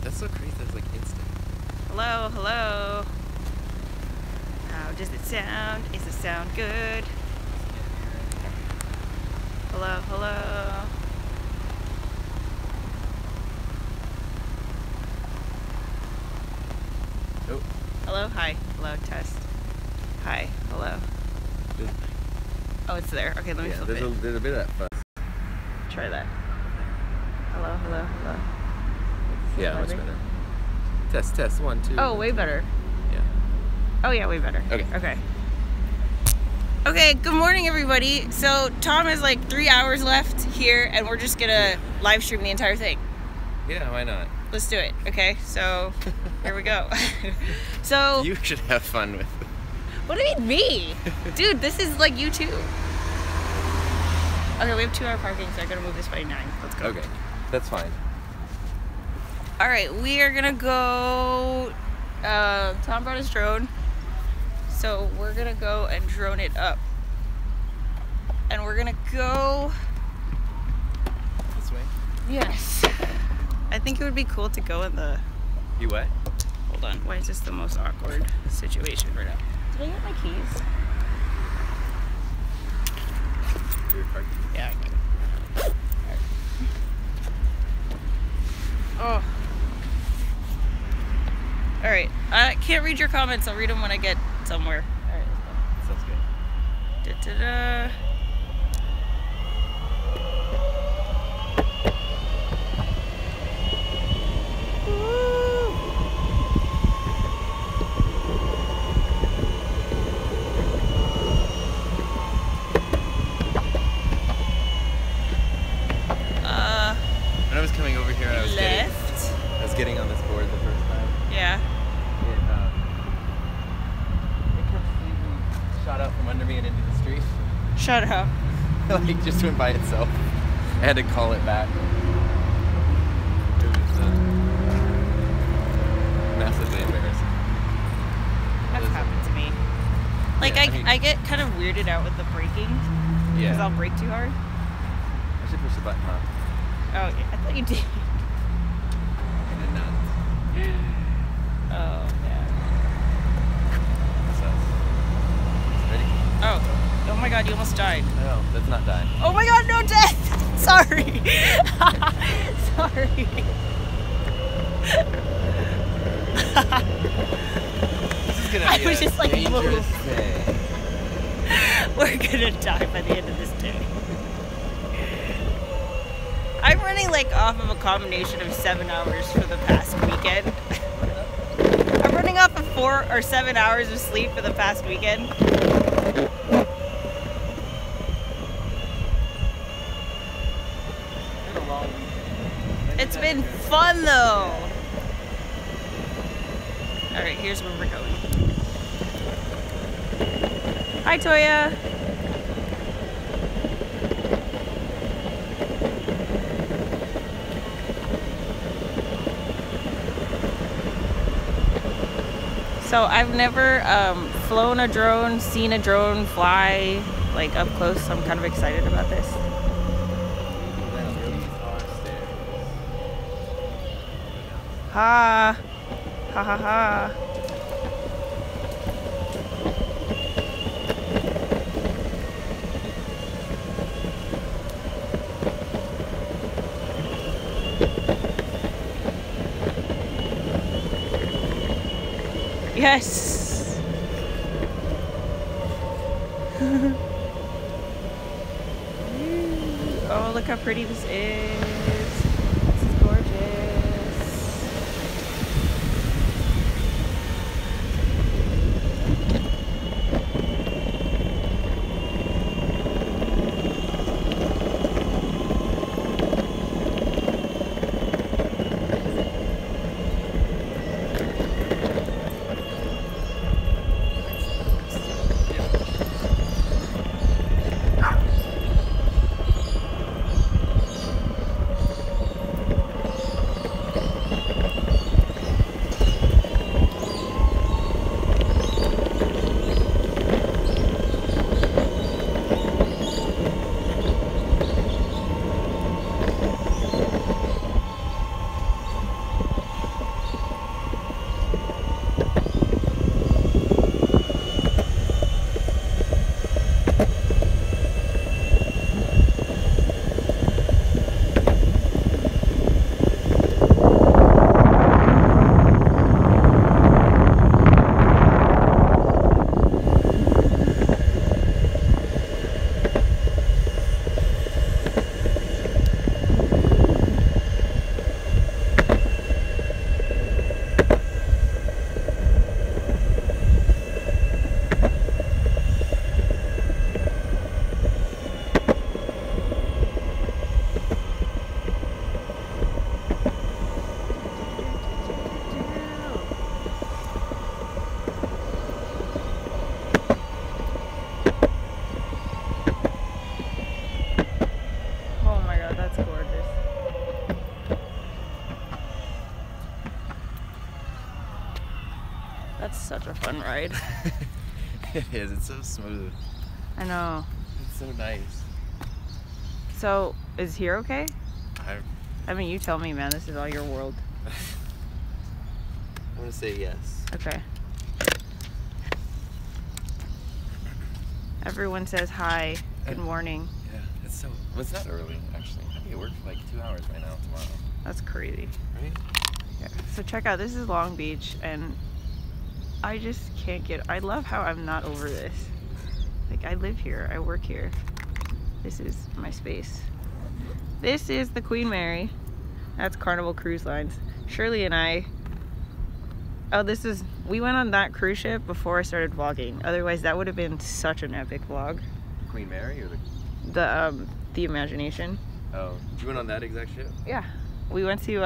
That's so crazy. That's like instant. Hello, hello. How does it sound? Is the sound good? Hello, hello. Oh. Hello, hi, hello, test. Hi, hello. Oh, it's there. Okay, let me flip it. There's a bit of that fuzz. Try that. Hello, hello, hello. Yeah, much better. Test, 1, 2. Oh, way better. Yeah. Oh yeah, way better. Okay. Okay. Okay, good morning everybody. So Tom has like 3 hours left here and we're just gonna live stream the entire thing. Yeah, why not? Let's do it. Okay, so here we go. So you should have fun with it. What do you mean me? Dude, this is like you too. Okay, we have 2 hour parking, so I gotta move this by 9. Let's go. Okay, that's fine. Alright, we are gonna go, Tom brought his drone, so we're gonna go and drone it up. And we're gonna go... This way? Yes. I think it would be cool to go in the... You what? Hold on, why is this the most awkward situation right now? Did I get my keys? Your parking? Yeah, I got it. Alright. Oh. Alright, I can't read your comments. I'll read them when I get somewhere. Alright, let's go. Sounds good. Da-da-da. When I was coming over here, I was getting on this board the first time. Yeah. It completely shot out from under me and into the street. Shut up. Like, just went by itself. I had to call it back. It was massively embarrassing. That's happened to me. Like, yeah, I get kind of weirded out with the braking. Because I'll brake too hard. I should push the button, huh? Oh, yeah, I thought you did. I did not. Oh, yeah. So, ready? Oh my god, you almost died. No, that's not dying. Oh my god, no death! Sorry. Sorry. This is gonna be I was just like, dangerous move. day. We're gonna die by the end of this day. I'm running like off of a combination of 7 hours for the past weekend. I'm running off of 4 or 7 hours of sleep for the past weekend. It's been fun though. Alright, here's where we're going. Hi Toya. So I've never flown a drone, seen a drone fly like up close. So I'm kind of excited about this. Ha ha ha ha. Yes. Oh, look how pretty this is. This is gorgeous. That's such a fun ride. It is. It's so smooth. I know. It's so nice. So, is here okay? I mean, you tell me, man. This is all your world. I'm gonna say yes. Okay. Everyone says hi. Good morning. Yeah, it's so. Well, it's not early, actually. I think it worked for like 2 hours by now tomorrow. That's crazy. Right? Yeah. So check out. This is Long Beach, and I just can't get. I love how I'm not over this. Like, I live here. I work here. This is my space. This is the Queen Mary. That's Carnival Cruise Lines. Shirley and I. Oh, this is. We went on that cruise ship before I started vlogging. Otherwise, that would have been such an epic vlog. Queen Mary or The Imagination. Oh, you went on that exact ship? Yeah, we went to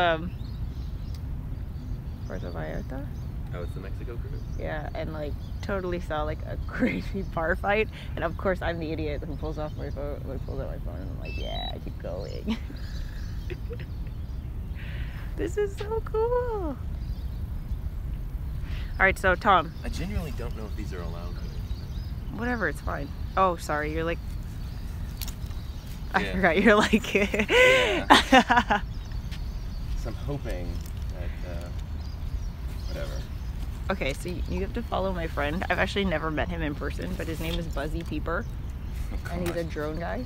Puerto Vallarta. Oh, it's the Mexico cruise? Yeah, and like totally saw like a crazy bar fight, and of course I'm the idiot who pulls out my phone, and I'm like, yeah, I keep going. This is so cool. All right, so Tom. I genuinely don't know if these are allowed. Whatever, it's fine. Oh, sorry, you're like. I Yeah. forgot you're like. Yeah. So I'm hoping that whatever. Okay, so you have to follow my friend. I've actually never met him in person, but his name is Buzzy Peeper, and he's a drone guy,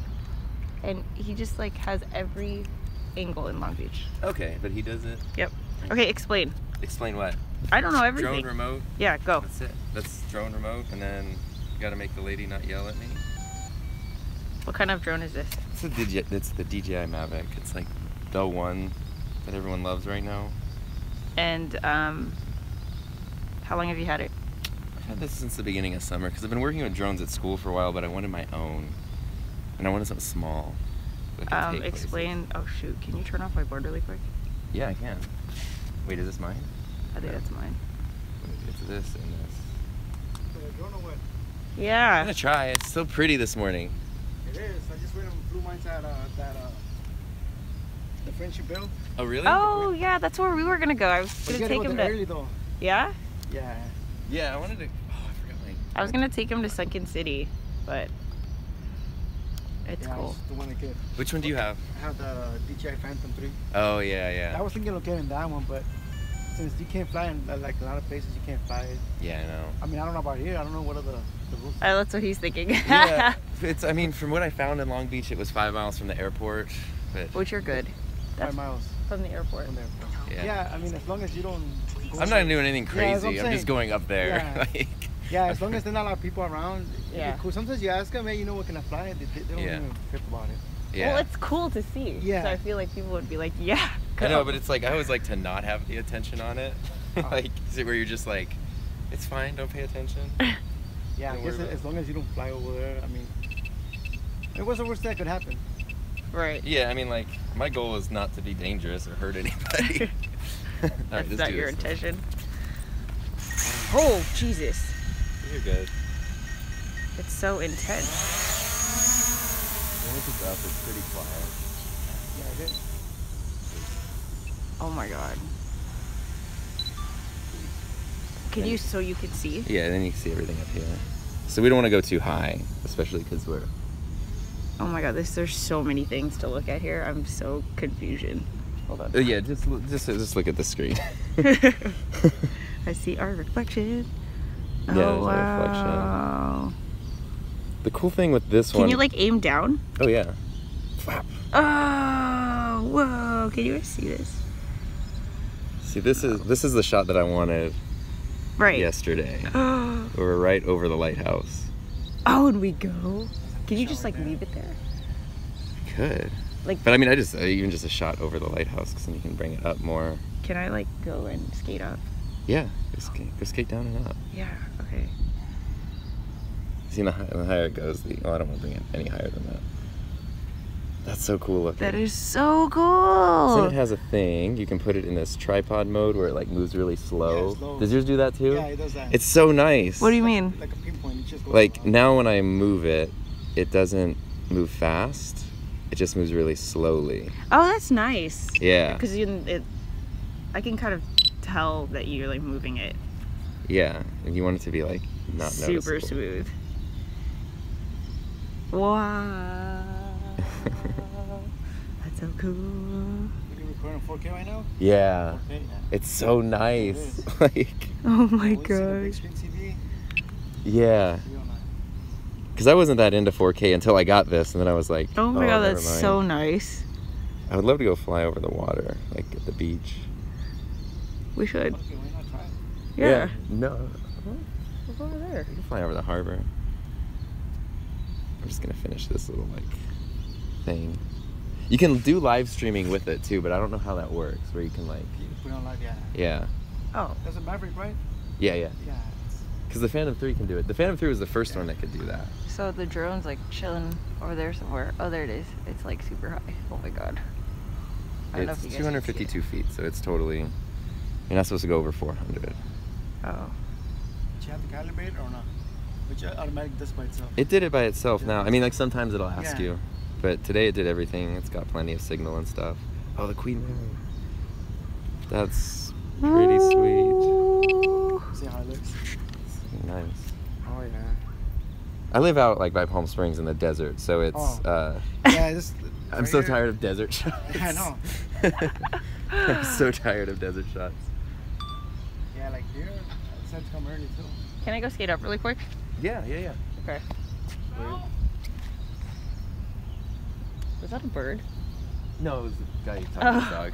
and he just like has every angle in Long Beach. Okay, but he does it. Yep. Okay, explain. Explain what? I don't know everything. Drone remote. Yeah, go. That's it. That's drone remote, and then you gotta make the lady not yell at me. What kind of drone is this? It's the DJI Mavic. It's like the one that everyone loves right now. And how long have you had it? I've had this since the beginning of summer because I've been working with drones at school for a while, but I wanted my own, and I wanted something small. That could take Explain. places. Oh shoot! Can you turn off my board really quick? Yeah, I can. Wait, is this mine? I think that's mine. It's this and this. I'm Yeah. gonna try. It's so pretty this morning. It is. I just went and flew mine at the Friendship Bill. Oh really? Oh yeah, that's where we were gonna go. I was But gonna you take gotta him go to. there early though. Yeah. Yeah. Yeah, I wanted to. Oh, I forgot my. I was gonna take him to Sunken City, but it's Yeah, cool. that's the one I get. Which one do you have? I have the DJI Phantom 3. Oh yeah, yeah. I was thinking of getting that one, but since you can't fly in like a lot of places, you can't fly. Yeah, I know. I mean, I don't know about here. I don't know what are the rules. That's what he's thinking. Yeah, it's. I mean, from what I found in Long Beach, it was 5 miles from the airport, but. Which you're good. 5 miles From the airport. from there. Yeah. Yeah, I mean, as long as you don't. I'm not doing anything Yeah, that's what crazy. I'm I'm just saying. going up there. Yeah. Like, Yeah, as long as there's not a lot of people around. Yeah. Cool. Sometimes you ask them, hey, you know what, can I fly? They don't Yeah. even trip about it. yeah. Well, it's cool to see. Yeah. So I feel like people would be like, yeah. I know, go. but it's like I always like to not have the attention on it. Like, is it where you're just like, it's fine, don't pay attention. Yeah, I Don't guess worry about as long as you don't fly over there, I mean, what's the worst that could happen? Right. Yeah, I mean, like, my goal is not to be dangerous or hurt anybody. All right, That's let's not do your this. intention. Oh, Jesus. You're good. It's so intense. When it's up, it's pretty quiet. Yeah, it is. Oh my God. Can you, so you can see? Yeah, then you can see everything up here. So we don't want to go too high, especially because we're. Oh my God, there's so many things to look at here. I'm so confusion. Hold on. Yeah, just look at the screen. I see our reflection. Yeah, Oh, there's our wow. The cool thing with this one. Can you like aim down? Oh yeah. Flap. Oh, whoa. Can you guys see this? See, this is the shot that I wanted Right. yesterday. Oh, We're right over the lighthouse. and we go. Can you just like leave it there? I could. Like, But I mean, I just even just a shot over the lighthouse, because then you can bring it up more. can I like go and skate up? Yeah, go skate down and up. Yeah, okay. See, the higher it goes, I don't want to bring it any higher than that. That's so cool looking. That is so So cool. it has a thing. You can put it in this tripod mode where it like moves really slow. Yeah, slow. Does yours do that too? Yeah, it does that. It's so nice. What do you mean? Like a pinpoint. It just goes Like now when I move it, it doesn't move fast. It just moves really slowly. Oh, that's nice. Yeah. Because I can kind of tell that you're like moving it. Yeah, and you want it to be like not super noticeable. smooth. Wow. That's so cool. Are you recording 4K right now? Yeah. 4K, yeah. It's so nice. Like, Oh my Big god. screen TV. yeah. Real nice. Because I wasn't that into 4K until I got this, and then I was like, Oh my god, never that's mind. so nice. I would love to go fly over the water, like at the beach. We should. Okay, why not try it? Yeah. No. What's over there? We can fly over the harbor. I'm just gonna finish this little like thing. You can do live streaming with it too, but I don't know how that works. Where you can like, You can put it on live, yeah. yeah, Oh. That's a Maverick, right? yeah. Yeah. Because the Phantom 3 can do it. The Phantom 3 was the first one that could do that. So the drone's like chilling over there somewhere. Oh, there it is. It's like super high. Oh my god. I don't know It's if you guys can see it. 252 feet, so it's totally. You're not supposed to go over 400. Oh. Did you have to calibrate it or not? Which automatic does by itself. It did it by itself now. I mean, like sometimes it'll ask Yeah. you, but today it did everything. It's got plenty of signal and stuff. Oh, the Queen Mary. That's pretty sweet. See how it looks? Nice. Oh yeah. I live out like by Palm Springs in the desert, so it's. Yeah, this. I'm so tired of desert shots. Yeah, I know. I'm so tired of desert shots. Yeah, like here, I decided to come early too. Can I go skate up really quick? Yeah. Okay. Was that a bird? No, it was the guy talking Oh. to the dog.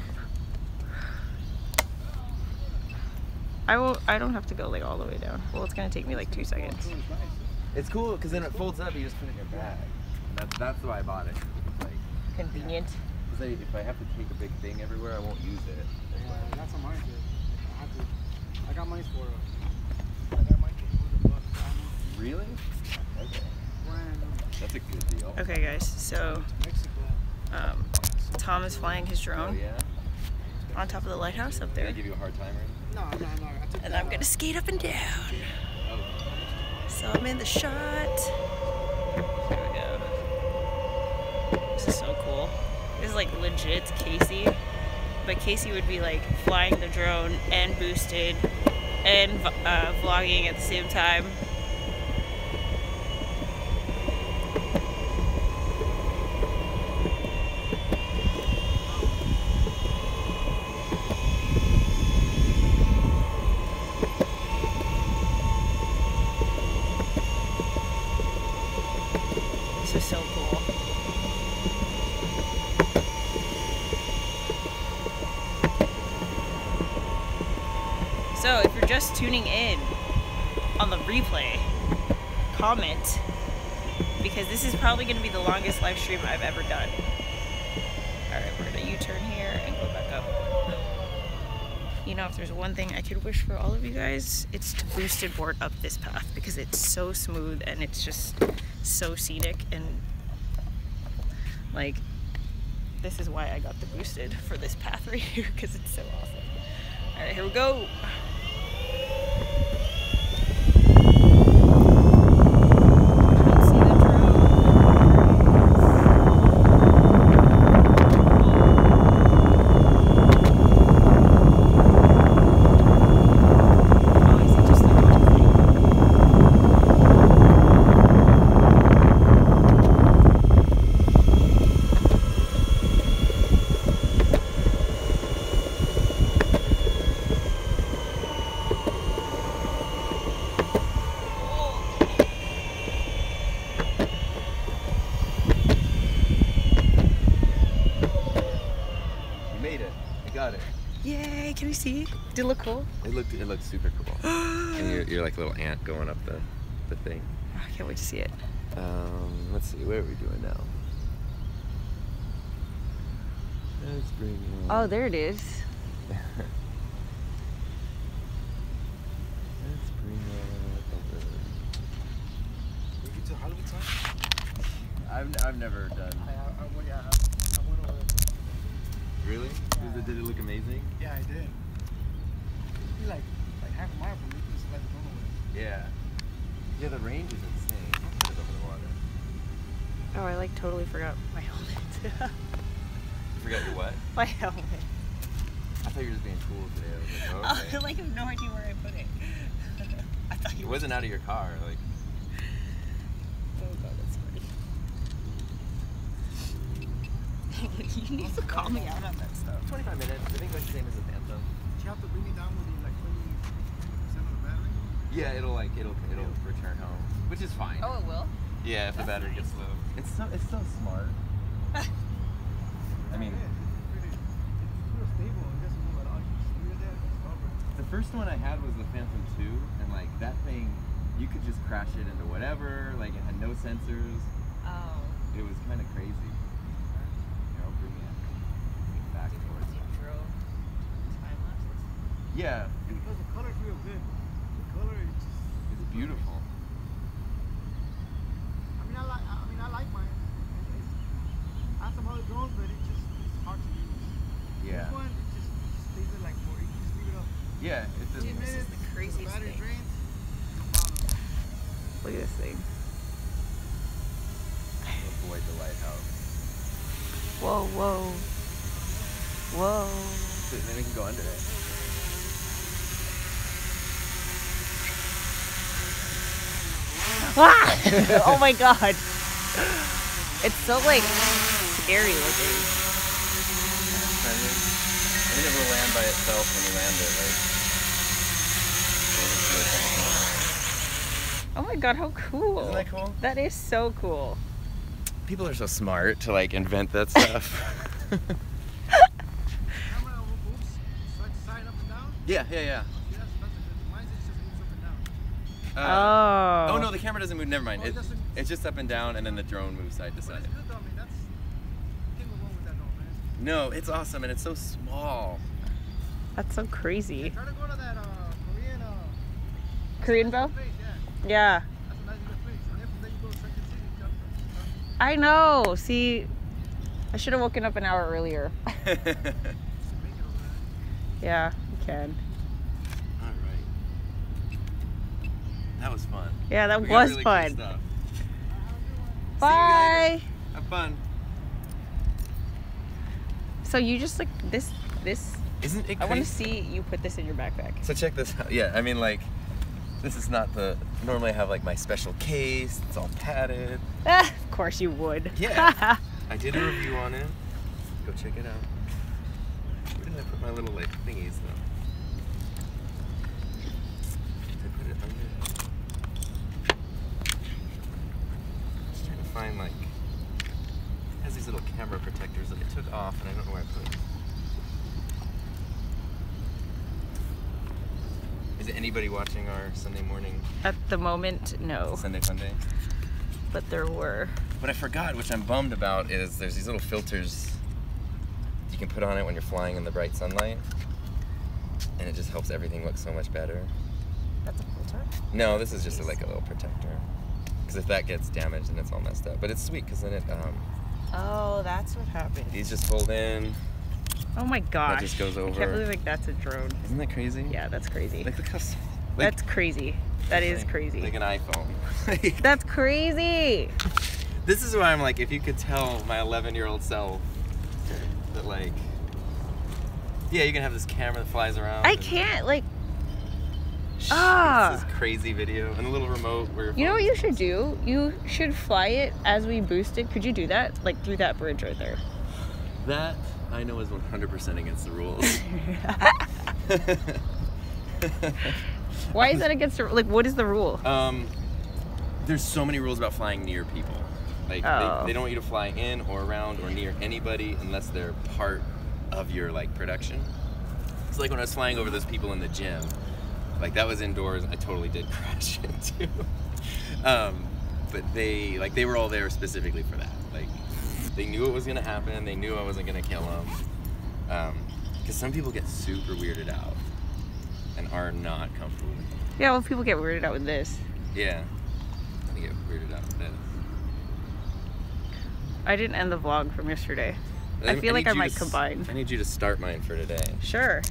I don't have to go like all the way down. Well, it's gonna take me like 2 seconds. It's nice. It's cool because then it folds up. You just put it in your bag. That's why I bought it. It's like, Convenient. because if I have to take a big thing everywhere, I won't use it. Yeah, that's on mine too. I have to. I got mine for. I got mine for $100. Really? Okay. Brand new. That's a good deal. Okay, guys. So Mexico. Tom is flying his Oh drone yeah. on top of the lighthouse up Did I there, give you a hard time or anything? No. I took and that, I'm gonna skate up and down. Oh. So I'm in the shot. Here we go. This is so cool. This is like legit Casey, but Casey would be like flying the drone and boosted and vlogging at the same time. This is so cool. So if you're just tuning in on the replay, comment, because this is probably going to be the longest live stream I've ever done. Alright, we're going to U-turn here and go back up. You know, if there's one thing I could wish for all of you guys, it's to boosted board up this path, because it's so smooth and it's just so scenic, and like, this is why I got the boosted for this path right here, because it's so awesome. Alright, here we go. Yay, can we see? Did it look cool? It looked super cool. And you're like a little ant going up the thing. I can't wait to see it. Let's see, where are we doing now? Let's bring it Oh, on. there it is. Let's bring it over. We get to Hollywood time? I've never done. I went over there. Really? Yeah. Did it look amazing? Yeah, I did. It'd be like half a mile from me. Just like the drone over Yeah. Yeah, the range is insane. It's over the water. Oh, I like totally forgot my helmet. You forgot your what? My helmet. I thought you were just being cool today. I was like, oh, okay. I like have no idea where I put it. I thought It wasn't out of your car, like. Oh god, that's funny. You need to call me out on that stuff. 25 minutes. I think that's the same as the Phantom. Do you have to bring me down with like 20% of the battery? Yeah, it'll return home, which is fine. Oh, it will? Yeah, if the battery gets low. It's so smart. I mean, It's real stable. It doesn't move at all. You just leave it there and it's over. the first one I had was the Phantom 2, and like that thing, you could just crash it into whatever. Like it had no sensors. Oh. It was kind of crazy. You know, bring it back towards. You drove time lapses? Yeah, Because the color's real good. The color is just. it's beautiful. I like mine. I have some other drones, but it's hard to use. Yeah. This one, it just leaves it like 40. You just leave it up. Yeah, it's a, 15 This is minutes. the craziest battery thing. drains. No problem. Look at this thing. avoid the lighthouse. Whoa, whoa. Whoa. So then we can go under it. Ah! Oh my god. It's so like scary looking. Friendly. And it will land by itself when you land it, like. Oh my god, how cool. Isn't that cool? That is so cool. People are so smart to like invent that stuff. Camera moves side to side, up and down. Yeah. Yeah, that's good. Mine just moves up and down. Oh no, the camera doesn't move. Never mind. Oh, it doesn't- It's just up and down, and then the drone moves side to But side. it's good though, I mean, that's. You can't go wrong with that drone, man. No, it's awesome, and it's so small. That's so crazy. Try to go to that Korean. Korean bow? Place, yeah. Yeah. That's a nice little place. And then from there you go to Second City. Jump. I know. See, I should have woken up an hour earlier. Make it over there. Yeah, you can. All right. That was fun. Yeah, that We got was really cool fun. stuff. Bye. Have fun. So you just like this. Isn't it I want to crazy? see you put this in your backpack. So check this out. Yeah, I mean like, this is not the, normally I have like my special case, it's all padded. Ah, of course you would. Yeah. I did a review on it. Go check it out. Where did I put my little like thingies though? Did I put it under? Just trying to find like, it has these little camera protectors that I took off and I don't know where I put them. Is anybody watching our Sunday morning, At the moment, no, Sunday Funday? but there were. What I forgot, which I'm bummed about, is there's these little filters you can put on it when you're flying in the bright sunlight, and it just helps everything look so much better. That's a filter. No, this is just like a little protector, because if that gets damaged, then it's all messed up. But it's sweet, because then it Oh, that's what happened. these just fold in. Oh my gosh. just goes I over. can't believe like that's a drone. Isn't that crazy? Yeah, that's crazy. Like the custom. That's crazy. That is crazy. Like an iPhone. That's crazy. This is why I'm like, if you could tell my 11-year-old self that like, yeah, you can have this camera that flies around. I and can't like. shoots Ah. this crazy video and a little remote where You know what you should do? You should fly it as we boosted. Could you do that? Like through that bridge right there. That I know is 100% against the rules. Why is that against the like? What is the rule? There's so many rules about flying near people. Like they don't want you to fly in or around or near anybody unless they're part of your like production. So like when I was flying over those people in the gym, like that was indoors. I totally did crash into. But they were all there specifically for that. Like they knew it was gonna happen. They knew I wasn't gonna kill them. Because some people get super weirded out and are not comfortable with it. Yeah, well, people get weirded out with this. Yeah, I get weirded out with this. I didn't end the vlog from yesterday. I feel like I might combine. I need you to start mine for today. Sure.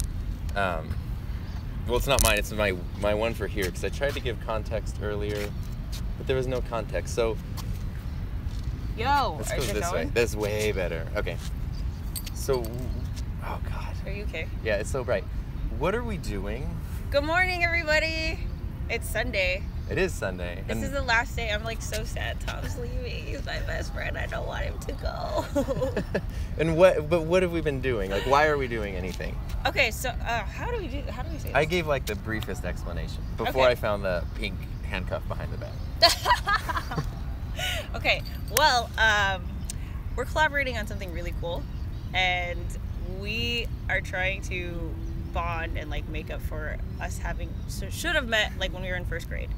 Well, it's not mine. It's my one for here because I tried to give context earlier, but there was no context. So Yo, let's are go you this way. going? That's way better. Okay. So, oh God. Are you okay? Yeah, it's so bright. What are we doing? Good morning, everybody. It's Sunday. It is Sunday. This is the last day. I'm like so sad. Tom's leaving. He's my best friend. I don't want him to go. And what have we been doing? Like, why are we doing anything? Okay, so how do we say this? I gave like the briefest explanation before I found the pink handcuff behind the bag. Okay, well, we're collaborating on something really cool, and we are trying to bond and like make up for us should have met like when we were in first grade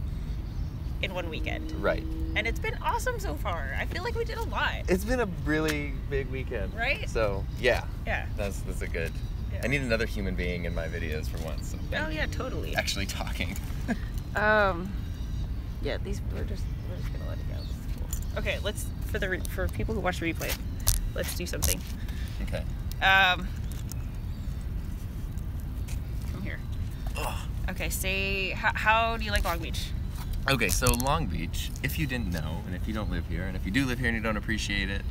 in one weekend. Right. And it's been awesome so far. I feel like we did a lot. It's been a really big weekend. Right? So yeah. Yeah. That's a good. Yeah. I need another human being in my videos for once. So oh yeah, totally. Actually talking. Yeah, we're just gonna let it go. This is cool. Okay, let's for people who watch the replay, let's do something. Okay. Come here. Oh. Okay, say how do you like Long Beach? Okay, so Long Beach, if you didn't know, and if you don't live here, and if you do live here and you don't appreciate it,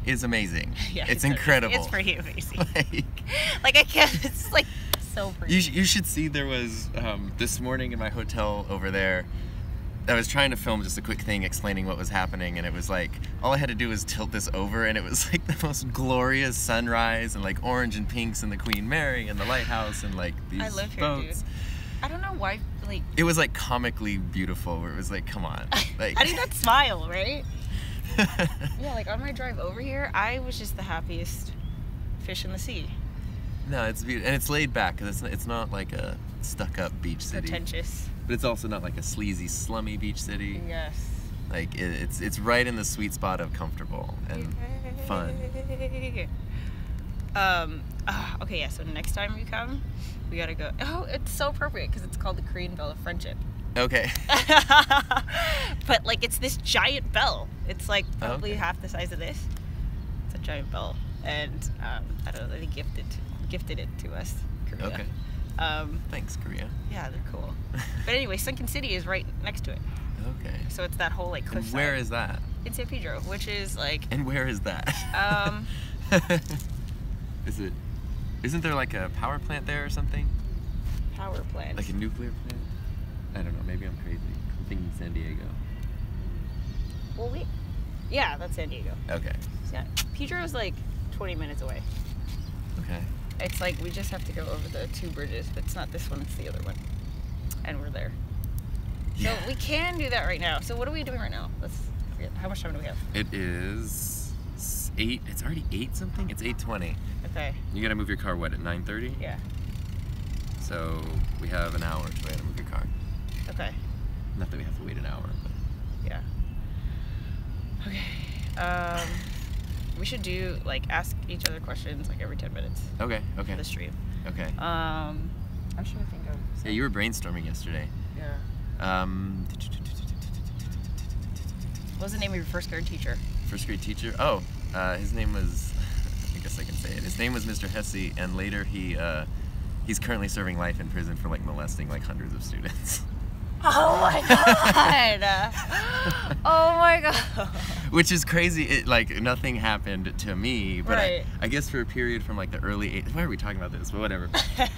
is amazing. Yeah, it's incredible. It's pretty amazing. like I can't. It's like so pretty. You should see. There was this morning in my hotel over there. I was trying to film just a quick thing explaining what was happening, and it was like all I had to do was tilt this over, and it was like the most glorious sunrise, and like orange and pinks, and the Queen Mary, and the lighthouse, and like these boats. I live here, dude. I don't know why. Like it was like comically beautiful. Where it was like, come on. Like I did not smile, right? Yeah, like on my drive over here, I was just the happiest fish in the sea. No, it's beautiful, and it's laid back because it's not like a stuck-up beach city. Pretentious. But it's also not like a sleazy, slummy beach city. Yes. Like it's right in the sweet spot of comfortable and fun. Okay, yeah. So next time we come, we gotta go. Oh, it's so appropriate because it's called the Korean Bell of Friendship. Okay. But like it's this giant bell. It's like probably half the size of this. It's a giant bell, and I don't know. They gifted it to us. Korea. Okay. Thanks, Korea. Yeah, they're cool. But anyway, Sunken City is right next to it. Okay. So it's that whole like cliffside. Where is that? In San Pedro, which is like. And where is that? Isn't there like a power plant there or something? Power plant. Like a nuclear plant? I don't know. Maybe I'm crazy. I'm thinking San Diego. Well, yeah, that's San Diego. Okay. Yeah, Pedro is like 20 minutes away. Okay. It's like we just have to go over the 2 bridges, but it's not this one, it's the other one. And we're there. Yeah. So we can do that right now. So what are we doing right now? How much time do we have? It is 8. It's already 8 something? It's 8:20. Okay. You gotta move your car, what, at 9:30? Yeah. So we have an hour to wait to move your car. Okay. Not that we have to wait an hour, but. Yeah. Okay. We should do like ask each other questions like every 10 minutes. Okay. For the stream. Okay. I'm trying to think of. Yeah, you were brainstorming yesterday. Yeah. What was the name of your first grade teacher? First grade teacher? Oh, his name was. I guess I can say it. His name was Mr. Hesse, and later he's currently serving life in prison for like molesting like hundreds of students. Oh my god! Oh my god! Which is crazy. It like nothing happened to me, but right. I guess for a period from like the early 80s. Why are we talking about this? But whatever.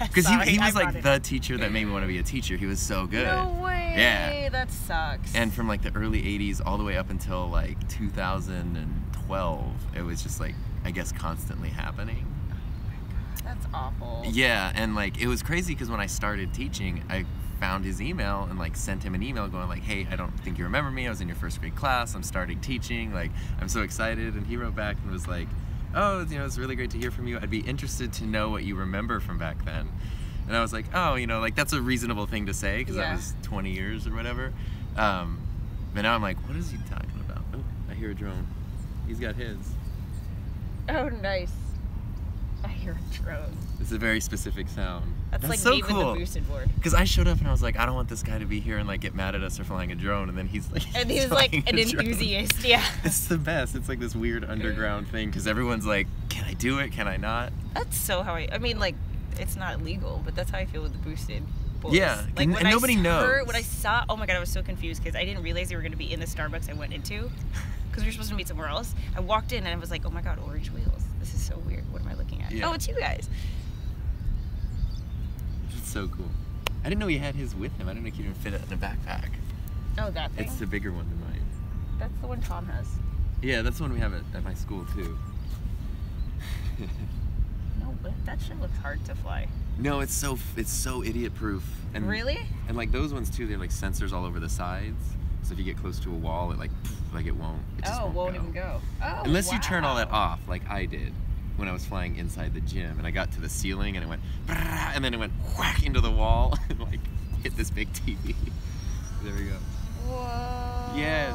Because he was like the teacher that made me want to be a teacher. He was so good. No way. Yeah. That sucks. And from like the early 80s all the way up until like 2012, it was just like I guess constantly happening. Oh my god. That's awful. Yeah, and like it was crazy because when I started teaching, I found his email and like sent him an email going like, hey, I don't think you remember me. I was in your first grade class. I'm starting teaching. Like, I'm so excited. And he wrote back and was like, oh, you know, it's really great to hear from you. I'd be interested to know what you remember from back then. And I was like, oh, you know, like that's a reasonable thing to say because that was 20 years or whatever. But now I'm like, what is he talking about? Oh, I hear a drone. He's got his. Oh, nice. I hear a drone. It's a very specific sound. That's like so me cool. with the boosted board. Because I showed up and I was like, I don't want this guy to be here and like get mad at us for flying a drone. And then he's like, and he's like an enthusiast. Yeah. It's the best. It's like this weird underground thing because everyone's like, can I do it? Can I not? That's so how I mean, like, it's not legal, but that's how I feel with the boosted boards. Yeah. Like and nobody knows. When I saw, oh my god, I was so confused because I didn't realize they were going to be in the Starbucks I went into because we were supposed to meet somewhere else. I walked in and I was like, oh my god, orange wheels. This is so weird. What am I looking at? Yeah. Oh, it's you guys. It's so cool. I didn't know he had his with him. I didn't know he could even fit it in a backpack. Oh, that thing? It's the bigger one than mine. That's the one Tom has. Yeah, that's the one we have at my school too. No, but that shit looks hard to fly. No, it's so idiot proof. And really? And like those ones too, they're like sensors all over the sides. So if you get close to a wall, it like it won't. It just won't even go. Oh, unless you turn all that off, like I did when I was flying inside the gym, and I got to the ceiling and it went, and then it went whack into the wall and like hit this big TV. There we go. Whoa. Yes.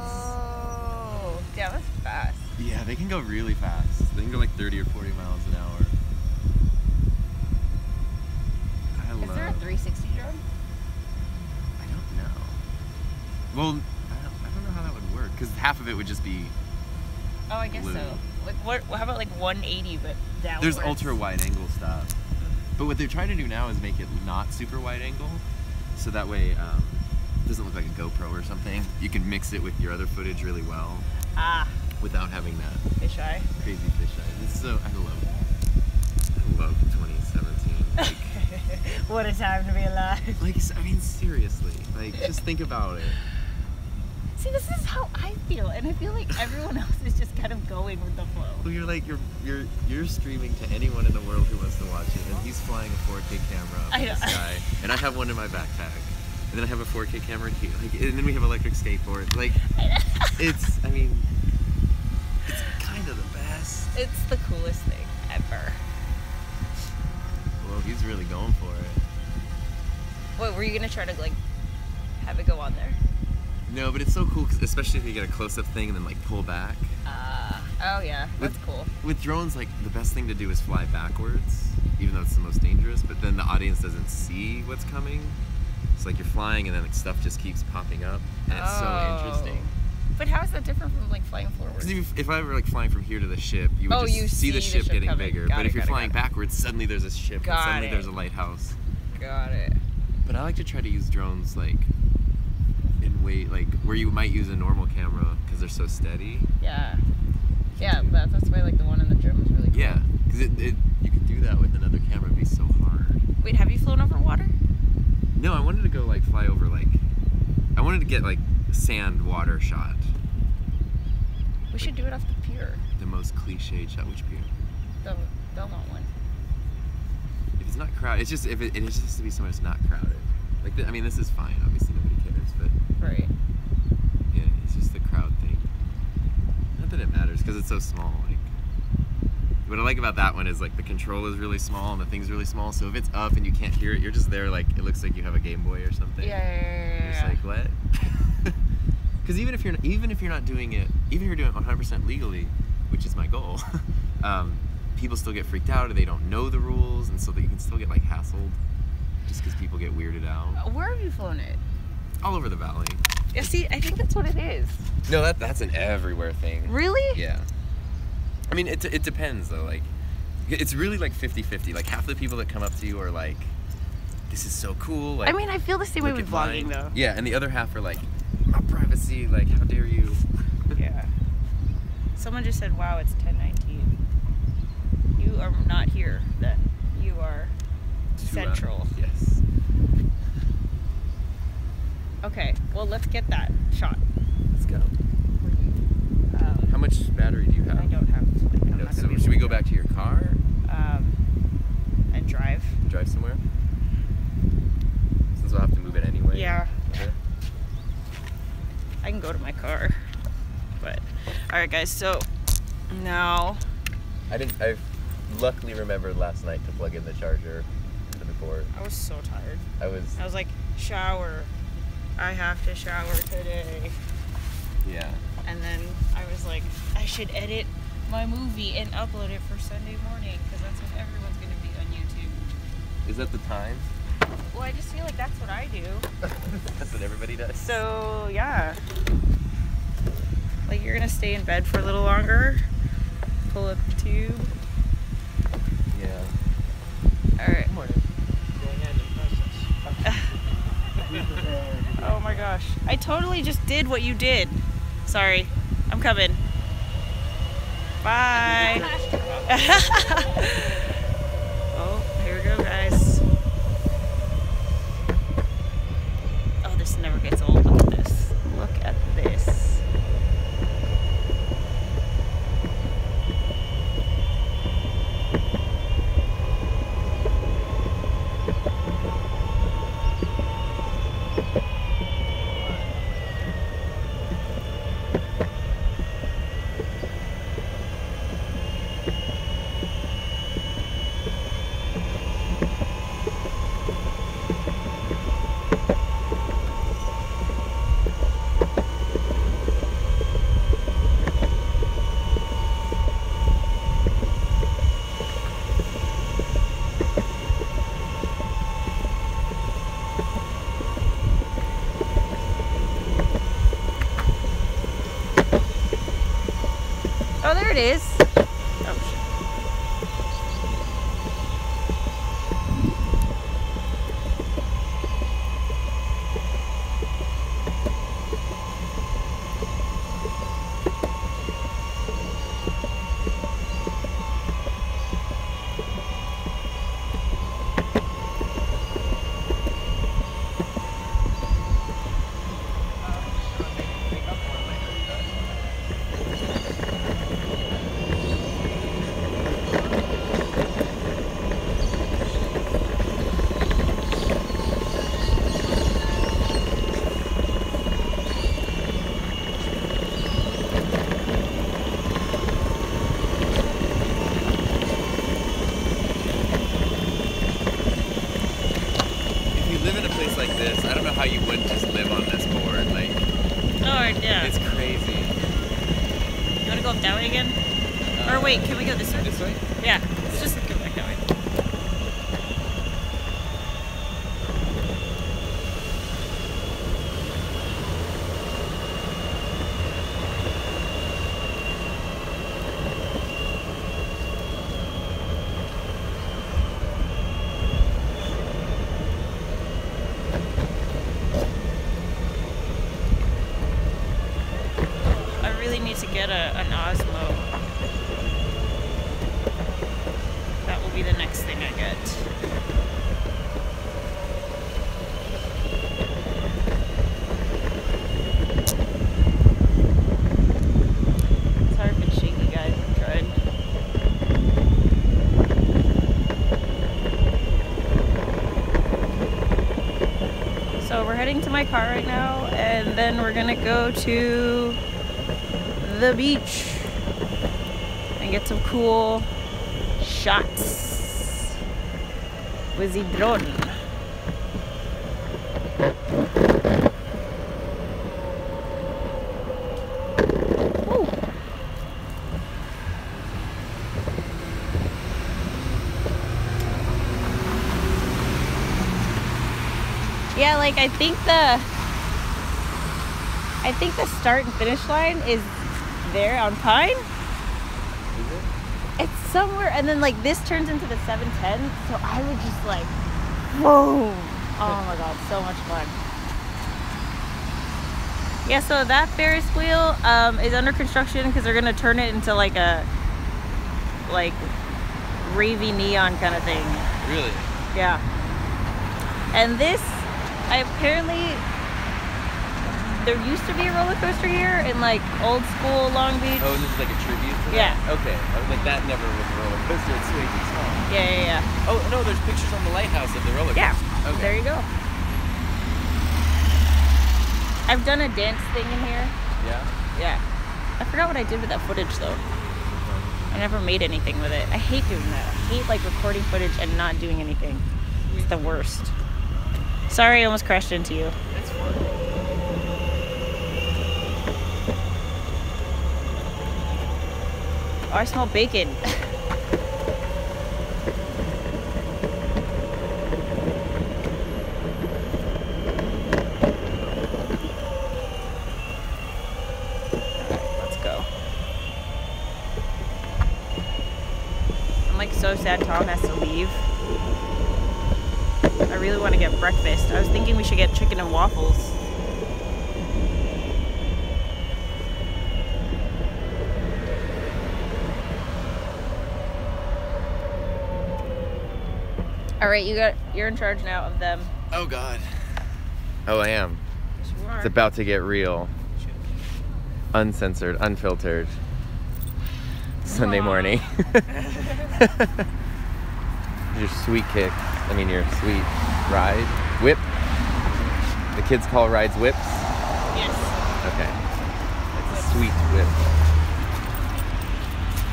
Yeah, that's fast. Yeah, they can go really fast. They can go like 30 or 40 miles an hour. Is there a 360 drone? I don't know. Well, I don't know how that would work, because half of it would just be Oh, I guess blue. so. Like, what? How about like 180 but downwards? There's ultra wide angle stuff. But what they're trying to do now is make it not super wide angle, so that way it doesn't look like a GoPro or something. You can mix it with your other footage really well. Without having that fisheye. Crazy fisheye. It's so I love 2017. Like, what a time to be alive. like, I mean, seriously. Like, just think about it. See, this is how I feel, and I feel like everyone else is just kind of going with the flow. Well, you're like you're streaming to anyone in the world who wants to watch it, and he's flying a 4K camera up in the sky, and I have one in my backpack, and then I have a 4K camera here, like, and then we have electric skateboards. Like, it's, I mean, it's kind of the best. It's the coolest thing ever. Well, he's really going for it. What, were you gonna try to like have it go on there? No, but it's so cool, 'cause especially if you get a close-up thing and then like pull back. Oh yeah, that's cool. With drones, like, the best thing to do is fly backwards, even though it's the most dangerous, but then the audience doesn't see what's coming. It's like you're flying and then like stuff just keeps popping up, and it's so interesting. But how is that different from like flying forward? Because if I were like flying from here to the ship, you would just see the ship getting bigger. But if you're flying backwards, suddenly there's a ship, and suddenly there's a lighthouse. Got it. But I like to try to use drones like in way like where you might use a normal camera because they're so steady. Yeah. Yeah, that's why like the one in the gym was really cool. Yeah, because you could do that with another camera. It'd be so hard. Wait, have you flown over water? No, I wanted to go like fly over like, I wanted to get like sand water shot. We should do it off the pier. The most cliched shot. Which pier? The Belmont one. If it's not crowded, it's just it just has to be somewhere that's not crowded. Like I mean, this is fine. Obviously, nobody cares, but right. Yeah, it's just the crowd thing. Not that it matters because it's so small. Like, what I like about that one is like the control is really small and the thing's really small. So if it's up and you can't hear it, you're just there like it looks like you have a Game Boy or something. Yeah. You're just like what? Because even if you're not doing it, even if you're doing it 100% legally, which is my goal, people still get freaked out or they don't know the rules, and so that you can still get like hassled just because people get weirded out. Where have you flown it? All over the valley. Yeah, see, I think that's what it is. No, that's an everywhere thing. Really? Yeah. I mean, it depends though. Like, it's really like 50-50. Like half the people that come up to you are like, "This is so cool." Like, I mean, I feel the same way with vlogging though. Yeah, and the other half are like, "My privacy. Like, how dare you?" Yeah. Someone just said, "Wow, it's 10:19." You are not here then. You are central. Yes. Okay. Well, let's get that shot. Let's go. How much battery do you have? I don't have. Like, so should we go back to your car? And drive. Drive somewhere? Since we'll have to move it anyway. Yeah. Okay. I can go to my car. But all right, guys. So now. I luckily remembered last night to plug in the charger to the cord. I was so tired. I was like, shower. I have to shower today. Yeah. And then I was like, I should edit my movie and upload it for Sunday morning because that's when everyone's going to be on YouTube. Is that the time? Well, I just feel like that's what I do. That's what everybody does. So, yeah. Like, you're going to stay in bed for a little longer. Pull up the tube. Yeah. All right. Good morning. Going into process. Oh my gosh. I totally just did what you did. Sorry. I'm coming. Bye. Oh, here we go, guys. Oh, there it is. Oh, shit. Like this, I don't know how you wouldn't just live on this board. Like, oh yeah, it's crazy. You want to go up that way again? Or wait, can we go this way? This way? Yeah, let's just go back that way. Need to get an Osmo. That will be the next thing I get. Sorry if it's shaky, guys. I'm trying. So we're heading to my car right now, and then we're gonna go to the beach and get some cool shots with the drone. Ooh. Yeah, like I think the start and finish line is there on Pine. Is it? It's somewhere, and then like this turns into the 710, so I would just like, whoa! Oh my god, so much fun. Yeah, so that Ferris wheel is under construction because they're gonna turn it into like a ravey neon kind of thing. Really? Yeah. And this, there used to be a roller coaster here in like old school Long Beach. Oh, and this is like a tribute to that? Yeah. Okay. I was like, that never was a roller coaster. It's way too small. Yeah. Oh, no, there's pictures on the lighthouse of the roller coaster. Yeah. Okay. There you go. I've done a dance thing in here. Yeah? Yeah. I forgot what I did with that footage though. I never made anything with it. I hate doing that. I hate like recording footage and not doing anything. It's the worst. Sorry, I almost crashed into you. It's fun. Oh, I smell bacon. Let's go. I'm like so sad Tom has to leave. I really want to get breakfast. I was thinking we should get chicken and waffles. All right, you're in charge now of them. Oh God. Oh, I am. Yes, you are. It's about to get real. Uncensored, unfiltered. Sunday morning. Your sweet kick. I mean, your sweet ride. Whip. The kids call rides whips? Yes. Okay. It's a sweet whip.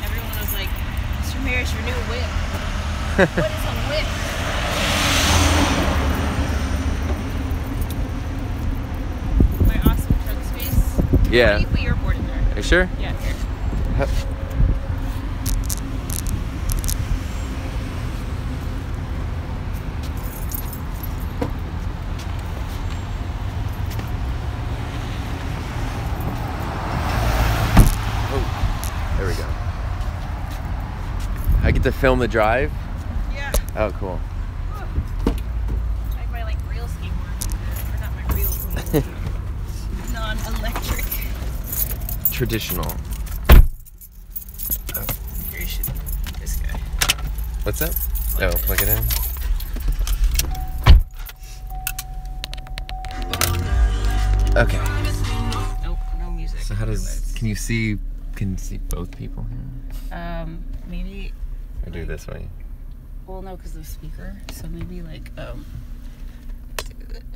Everyone was like, Mr. Maris, your new whip. What is a whip? My awesome trunk space. Yeah. Why do you put your board in there? Are you sure? Yeah, here. Oh, there we go. get to film the drive? Yeah. Oh, cool. I have my like real skateboard. Or not my real skateboard. Non-electric. Traditional. Oh. Here you should. This guy. What's that? Oh, plug it in. Okay. Nope, no music. So how does? Can you see both people here? Maybe. Or do this way. Well, no, because of the speaker. So maybe like there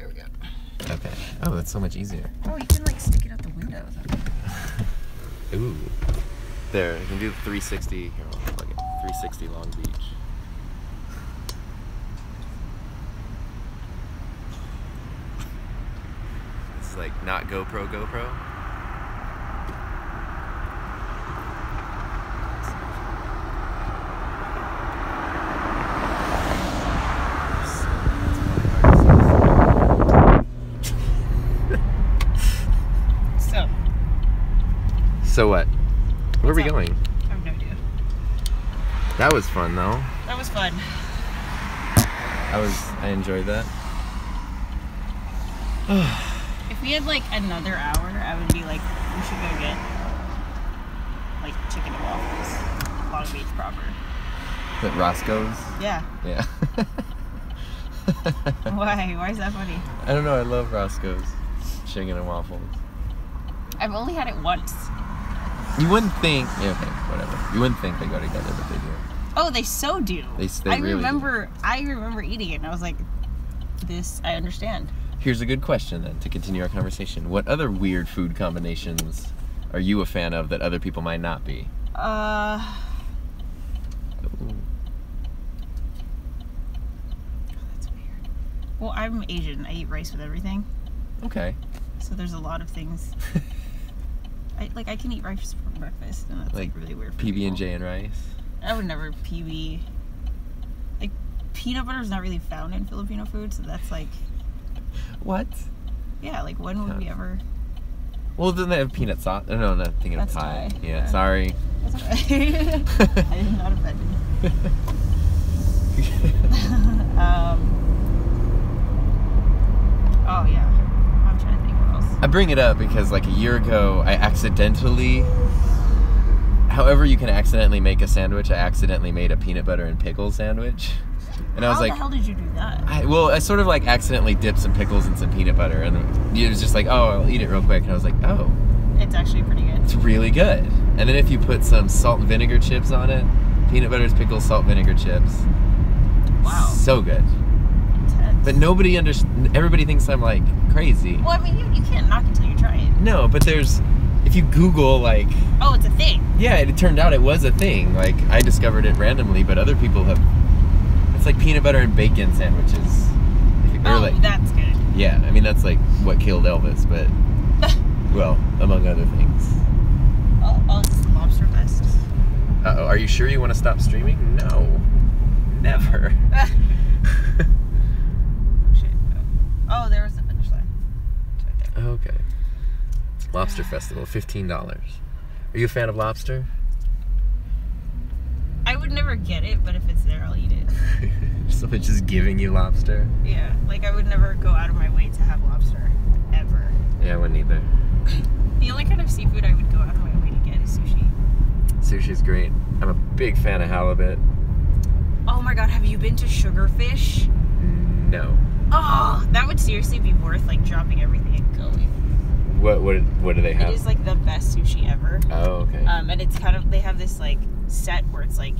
we go. Okay. Oh, that's so much easier. Oh, you can like stick it out the window. Ooh. There, I can do the 360. Here, I'll plug it. 360 Long Beach. This is like not GoPro. So what? Where are we going? I have no idea. That was fun though. That was fun. I enjoyed that. If we had like another hour, I would be like, we should go get like chicken and waffles, Long Beach proper. At Roscoe's? Yeah. Yeah. Why? Why is that funny? I don't know. I love Roscoe's chicken and waffles. I've only had it once. You wouldn't think. Yeah, okay, whatever. You wouldn't think they go together, but they do. Oh, they so do. They really do. I remember eating it, and I was like, "This, I understand." Here's a good question then to continue our conversation. What other weird food combinations are you a fan of that other people might not be? Ooh. That's weird. Well, I'm Asian. I eat rice with everything. Okay. So there's a lot of things. I can eat rice for breakfast, and that's like really weird. PB&J and rice. I would never PB. Like peanut butter is not really found in Filipino food, so that's like. What? Yeah, like when would we ever? Well, then they have peanut sauce. No, I'm not thinking of Thai. Yeah, sorry. That's okay. I am not offended. Oh yeah. I'm trying to think what else. I bring it up because like a year ago, I accidentally. However you can accidentally make a sandwich, I accidentally made a peanut butter and pickle sandwich. And I was like, how the hell did you do that? I sort of like accidentally dipped some pickles in some peanut butter, and it was just like, oh, I'll eat it real quick. And I was like, oh. It's actually pretty good. It's really good. And then if you put some salt and vinegar chips on it, peanut butters, pickles, salt, vinegar chips. Wow. So good. Intense. But everybody thinks I'm like crazy. Well, I mean, you can't knock it till you try it. No, but if you Google like. Oh, it's a thing. Yeah, it turned out it was a thing. Like I discovered it randomly, but other people have. It's like peanut butter and bacon sandwiches. That's good. Yeah, I mean that's like what killed Elvis, but well, among other things. Oh, it's the lobster fest. Uh-oh, are you sure you want to stop streaming? No, never. Shit. Oh, there was the finish line. It's right there. Okay. Lobster Festival, $15. Are you a fan of lobster? I would never get it, but if it's there, I'll eat it. Someone just giving you lobster? Yeah, like I would never go out of my way to have lobster, ever. Yeah, I wouldn't either. The only kind of seafood I would go out of my way to get is sushi. Sushi's great. I'm a big fan of halibut. Oh my god, have you been to Sugarfish? No. Oh, that would seriously be worth like dropping everything and going. What do they have? It is like the best sushi ever. Oh, okay. And it's kind of, they have this like set where it's like,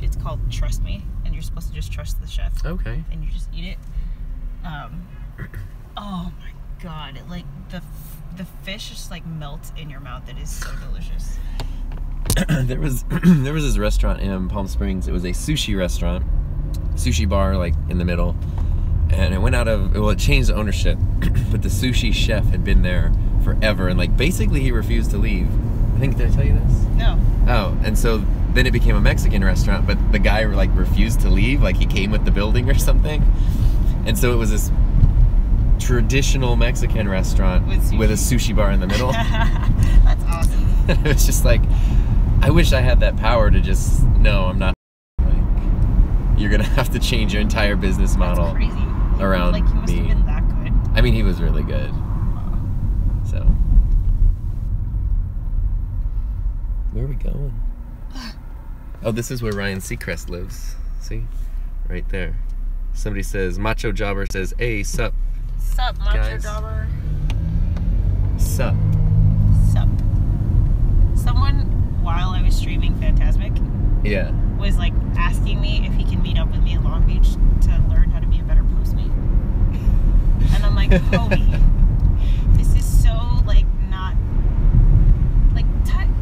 it's called Trust Me, and you're supposed to just trust the chef. Okay. And you just eat it. Oh my god, like the fish just like melts in your mouth. It is so delicious. there was this restaurant in Palm Springs. It was a sushi restaurant, sushi bar like in the middle, and it changed ownership, but the sushi chef had been there forever, and like basically he refused to leave. Did I tell you this? No. Oh, and so then it became a Mexican restaurant, but the guy like refused to leave, like he came with the building or something, and so it was this traditional Mexican restaurant with a sushi bar in the middle. That's awesome. It was just like, I wish I had that power to just, no, I'm not. you're gonna have to change your entire business model. That's crazy. Around like he must have been that good. I mean, he was really good. So, where are we going? Oh, this is where Ryan Seacrest lives. See, right there. Somebody says, Macho Jobber says, "Hey, sup? Sup, Macho guys. Jobber? Sup? Sup?" Someone, while I was streaming Phantasmic, Yeah. was like asking me if he can meet up with me in Long Beach to learn how to be a better postmate. And I'm like, homie, this is so like not like time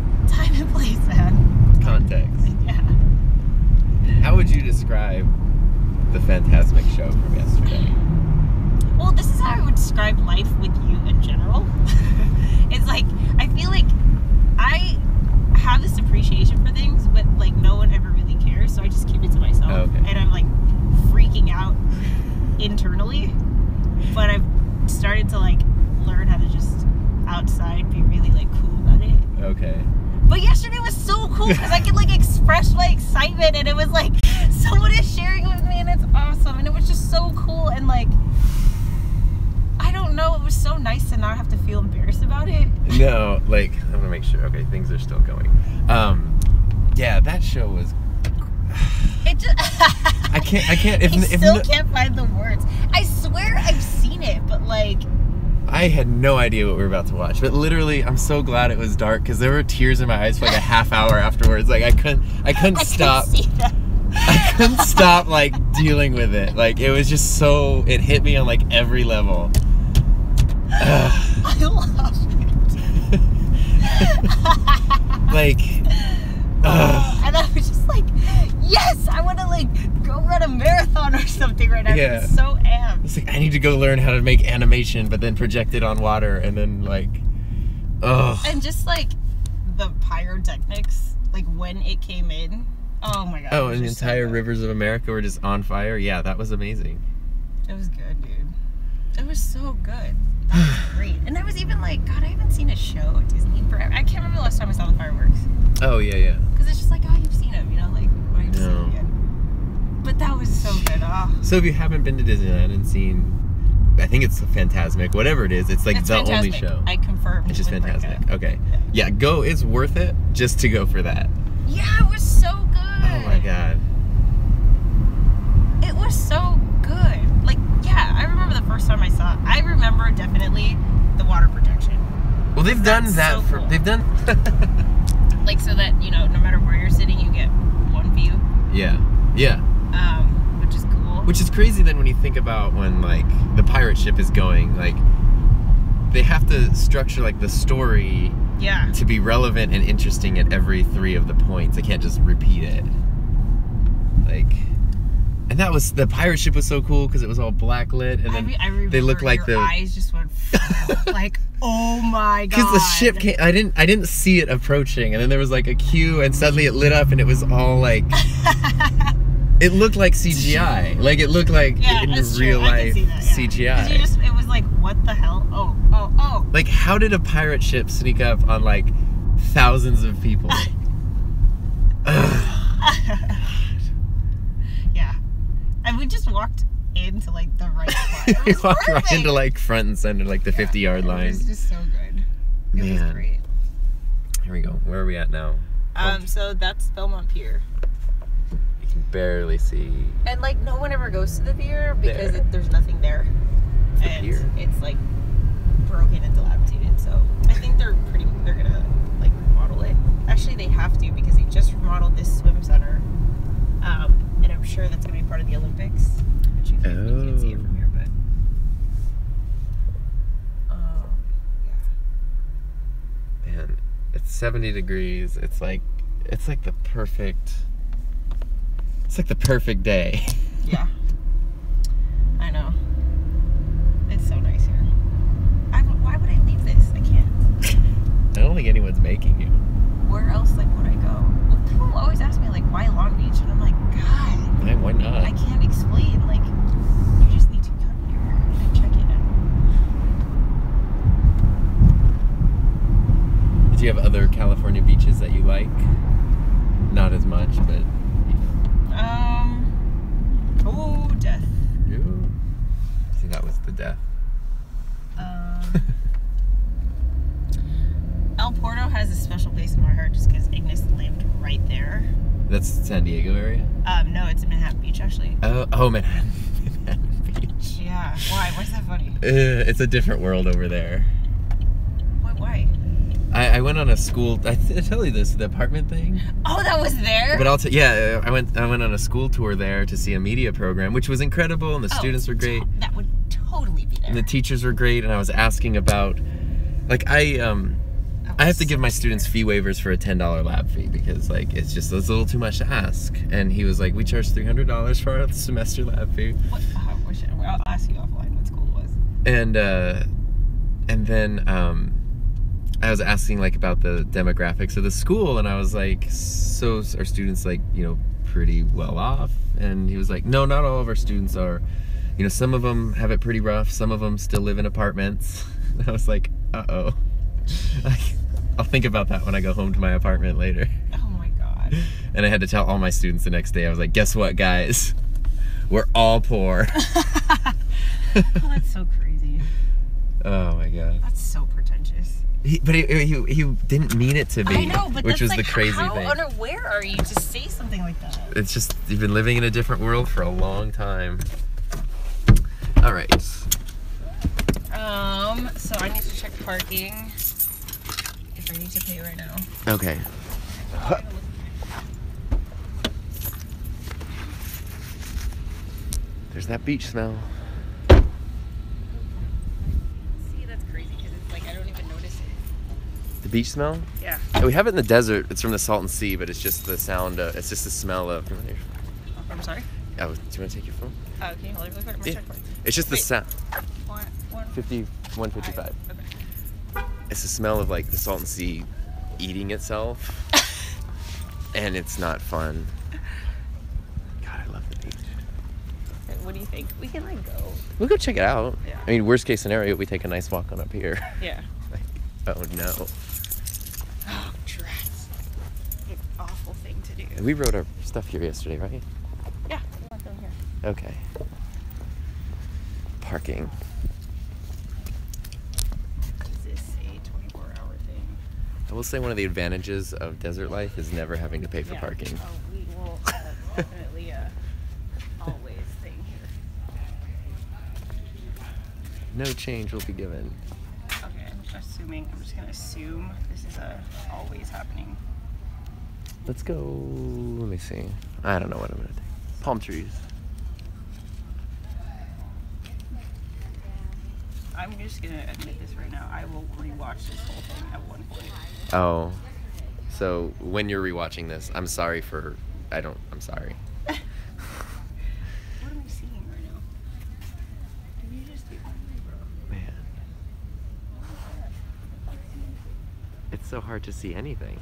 and place, man. Context. Yeah. How would you describe the Phantasmic show from yesterday? Well, this is how I would describe life with you in general. It's like, I feel like I have this appreciation for things, but like no one ever really cares, so I just keep it to myself. Okay. And I'm like freaking out internally, but I've started to like learn how to just outside be really like cool about it. Okay. But yesterday was so cool because I could like express my excitement, and it was like someone is sharing with me, and it's awesome, and it was just so cool. And like, I don't know, it was so nice to not have to feel embarrassed about it. No, like, I'm gonna make sure. Okay, things are still going. Yeah, that show was. It just. I can't. If still can't find the words. I swear I've seen it, but like. I had no idea what we were about to watch, but literally, I'm so glad it was dark because there were tears in my eyes for like a half hour afterwards. Like I couldn't stop. I couldn't stop like dealing with it. Like it was just so. It hit me on like every level. I love it. Like. And I was just like, yes, I want to like go run a marathon or something right now. Yeah. I'm so amped. It's like I need to go learn how to make animation, but then project it on water, and then like, And just like the pyrotechnics, like when it came in, oh my god. Oh, and the entire rivers of America were just on fire. Yeah, that was amazing. It was good, dude. It was so good. That was great. And I was even like, God, I haven't seen a show at Disney forever. I can't remember the last time I saw the fireworks. Oh yeah. Because it's just like, oh, you've seen them, you know, like why have you seen it again? But that was so good. Oh. So if you haven't been to Disneyland and seen, I think it's Phantasmic, whatever it is, it's like the only show. I confirm. It's just Phantasmic. Okay. Yeah, go. It's worth it just to go for that. Yeah, it was so good. Oh my god. It was so good. Like, yeah, I remember the first time I saw it. I remember definitely the water protection. Well, they've done that so for. Cool. They've done. Like so that no matter where you're sitting, you get one view. Yeah. Which is cool. Which is crazy then when you think about when like the pirate ship is going, like they have to structure like the story to be relevant and interesting at every 3 of the points. They can't just repeat it. Like, and that was, the pirate ship was so cool because it was all black lit, and then they looked like your eyes just went like, oh my god. Because the ship came, I didn't see it approaching, and then there was like a queue, and suddenly it lit up, and it was all like. It looked like CGI. Like it looked like in real life CGI. It was like, what the hell? Oh. Like, how did a pirate ship sneak up on like thousands of people? Yeah. And we just walked into like the right spot. We walked right into like front and center, like the 50-yard line. It was just so good. It was great. Here we go. Where are we at now? So that's Belmont Pier. You can barely see. And like no one ever goes to the pier because there's nothing there. It's like broken and dilapidated. So I think they're gonna like remodel it. Actually, they have to because they just remodeled this swim center. And I'm sure that's gonna be part of the Olympics. But you can't see it from here, but yeah. Man, it's 70 degrees. It's like the perfect. It's like the perfect day. Yeah. I know. It's so nice here. Why would I leave this? I can't. I don't think anyone's making you. Where else would I go? Well, people always ask me why Long Beach, and I'm like, God. Why not? I can't explain. Like, you just need to come here and check it out. Do you have other California beaches that you like? Not as much, but. death. El Porto has a special place in my heart just because Ignis lived right there. That's San Diego area? No, it's Manhattan Beach actually. Oh, Manhattan Beach. Yeah. Why? What's that funny? It's a different world over there. Why? I went on a school. I tell you this, the apartment thing. Oh, that was there. But I went on a school tour there to see a media program, which was incredible, and the students were great. That would totally be there. And the teachers were great, and I was asking about, like, I have to give my students fee waivers for a $10 lab fee because, like, it's just a little too much to ask. And he was like, we charge $300 for our semester lab fee. What? I'll ask you offline what school it was. And then I was asking, like, about the demographics of the school, and I was like, so are students, like, you know, pretty well off? And he was like, no, not all of our students are. You know, some of them have it pretty rough. Some of them still live in apartments. And I was like, uh-oh. I'll think about that when I go home to my apartment later. Oh my god. And I had to tell all my students the next day. I was like, guess what, guys? We're all poor. Oh, that's so crazy. Oh my god. That's so pretentious. But he didn't mean it to be. I know, but which was like, the crazy how thing. unaware are you to say something like that? It's just, you've been living in a different world for a long time. All right. So I need to check parking. If I need to pay right now. Okay. There's that beach smell. See, that's crazy because it's like I don't even notice it. The beach smell? Yeah. We have it in the desert. It's from the Salton Sea, but it's just the sound. It's just the smell of. I'm sorry. Oh, do you want to take your phone? Oh, can you hold it really quick? I'm gonna check parking. It's just the sound. 155. Okay. It's the smell of, like, the Salton Sea eating itself, and it's not fun. God, I love the beach. What do you think? We can like go. We'll go check it out. Yeah. I mean, worst case scenario, we take a nice walk on up here. Yeah. Like, oh no. Oh, dress. An awful thing to do. We wrote our stuff here yesterday, right? Yeah. We went down here. Okay. Parking. Is this a 24-hour thing? I will say one of the advantages of desert life is never having to pay for parking. Oh, we will definitely always staying here. No change will be given. Okay, I'm just gonna assume this is always happening. Let's go. Let me see. I don't know what I'm gonna take. Palm trees. I'm just gonna admit this right now. I will rewatch this whole thing at one point. Oh. So when you're rewatching this, I'm sorry. I'm sorry. What am I seeing right now? Can you just take my money, bro? Man. It's so hard to see anything.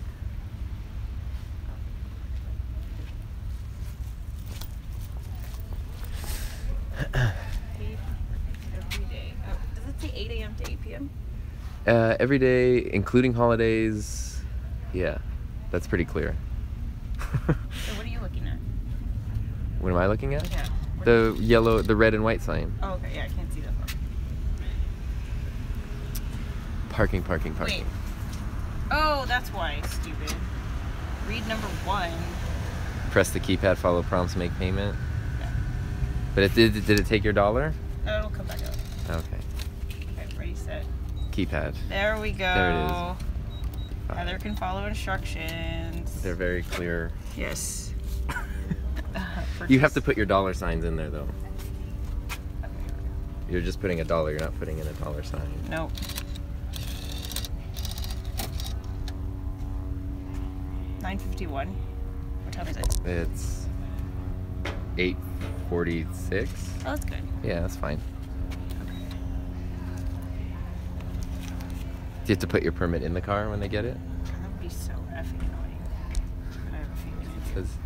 Every day. Oh, does it say 8 a.m. to 8 p.m.? Every day, including holidays. Yeah, that's pretty clear. So what are you looking at? What am I looking at? Yeah. The red and white sign. Oh, okay. Yeah, I can't see that far. Parking. Wait. Oh, that's why. Stupid. Read number 1. Press the keypad, follow prompts, make payment. Yeah. But did it take your $1? No, it'll come back up. Okay. Okay, ready, set. Keypad. There we go. There it is. Heather can follow instructions. They're very clear. Yes. You have to put your $ signs in there, though. Okay. You're just putting $1. You're not putting in a $ sign. Nope. $9.51. What time is it? It's 8:46. Oh, that's good. Yeah, that's fine. Do you have to put your permit in the car when they get it? That would be so effing annoying. But I have a feeling It I do. says,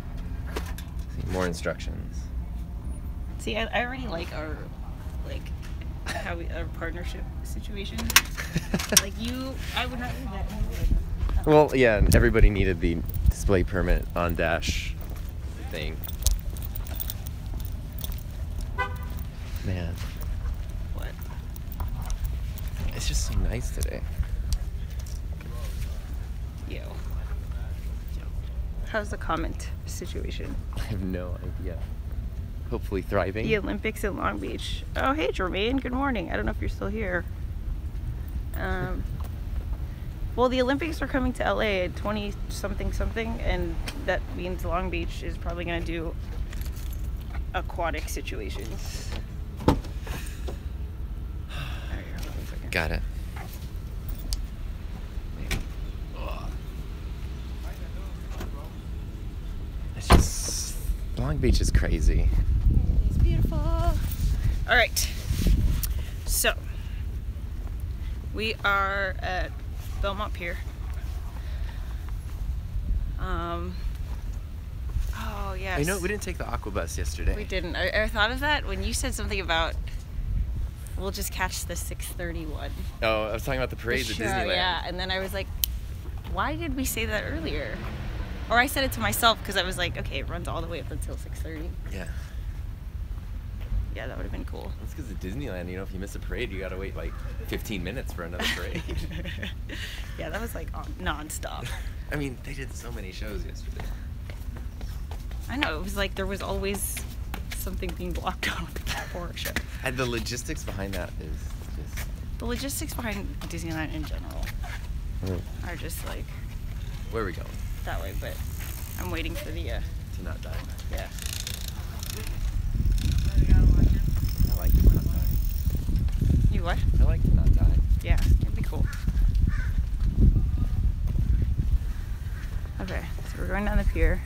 more instructions. See, I already like our partnership situation. Like I would not do that. You would. Well, yeah, and everybody needed the display permit on dash thing. Man. What? It's just so nice today. Yo. How's the comment situation? I have no idea. Hopefully thriving. The Olympics in Long Beach. Oh, hey, Jermaine. Good morning. I don't know if you're still here. Well, the Olympics are coming to LA at 20-something, and that means Long Beach is probably going to do aquatic situations. Got it. It's just, Long Beach is crazy. It's beautiful. All right. So, we are at Belmont Pier. Oh, yes. I know we didn't take the aqua bus yesterday. We didn't. I thought of that when you said something about we'll just catch the 6:30 one. Oh, I was talking about the parades at Disneyland. Yeah, and then I was like, why did we say that earlier? Or I said it to myself because I was like, okay, it runs all the way up until 6:30. Yeah. Yeah, that would have been cool. That's because at Disneyland, you know, if you miss a parade, you gotta wait like 15 minutes for another parade. Yeah, that was like non-stop. I mean, they did so many shows yesterday. I know, it was like there was always something being blocked off for a show. And the logistics behind that is just... The logistics behind Disneyland in general are just like... Where are we going? That way, but I'm waiting for the... To not die. Yeah. I like to not die. You what? I like to not die. Yeah, it'd be cool. Okay, so we're going down the pier.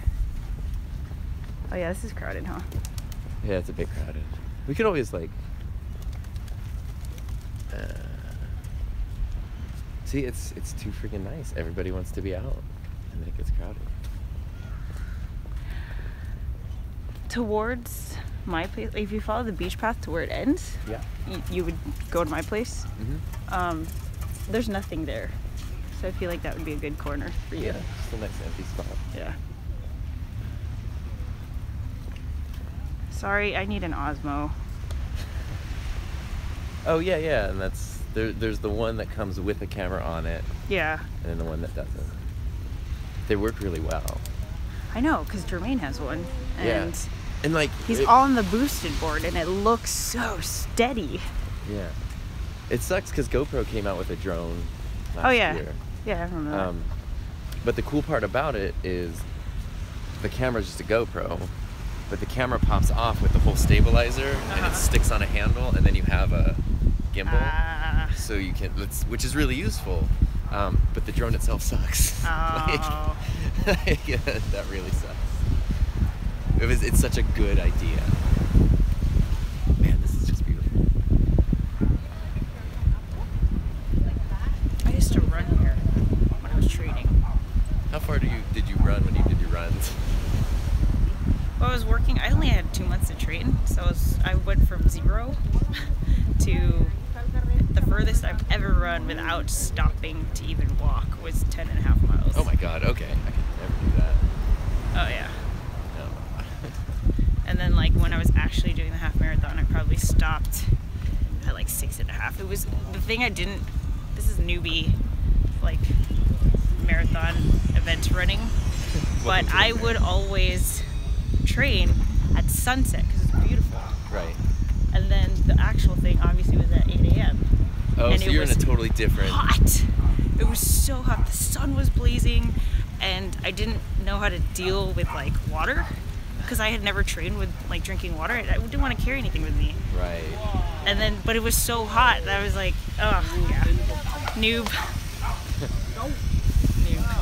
Oh yeah, this is crowded, huh? Yeah, it's a bit crowded. We could always like... See, it's too freaking nice. Everybody wants to be out, and then it gets crowded. Towards my place, if you follow the beach path to where it ends, yeah, you would go to my place. Mm-hmm. There's nothing there, so I feel like that would be a good corner for you. Yeah, just a nice empty spot. Yeah. Sorry, I need an Osmo. Oh yeah, yeah, and that's there's the one that comes with a camera on it. Yeah. And then the one that doesn't. They work really well. I know, because Jermaine has one. And yeah. And like he's on the boosted board and it looks so steady. Yeah. It sucks because GoPro came out with a drone last year. Yeah, I remember that. But the cool part about it is the camera's just a GoPro, but the camera pops off with the whole stabilizer and it sticks on a handle, and then you have a gimbal, so you can, which is really useful. But the drone itself sucks. Oh. Yeah, that really sucks. It's such a good idea. Man, this is just beautiful. I used to run here when I was training. How far did you run when you did your runs? Well, I was working. I only had 2 months to train, so I went from 0 to the furthest I've ever run without stopping to even walk was 10.5 miles. Oh my god, okay. I could never do that. Oh yeah. No. And then like when I was actually doing the half marathon, I probably stopped at like 6.5. It was the thing I didn't, this is newbie like marathon event running, but I would always train at sunset because it's beautiful. Right. And then the actual thing obviously was at 8 a.m. Oh, and so you're in a totally different... hot. It was so hot. The sun was blazing, and I didn't know how to deal with like water because I had never trained with like drinking water. I didn't want to carry anything with me. Right. And then, but it was so hot that I was like, oh yeah, noob. Noob.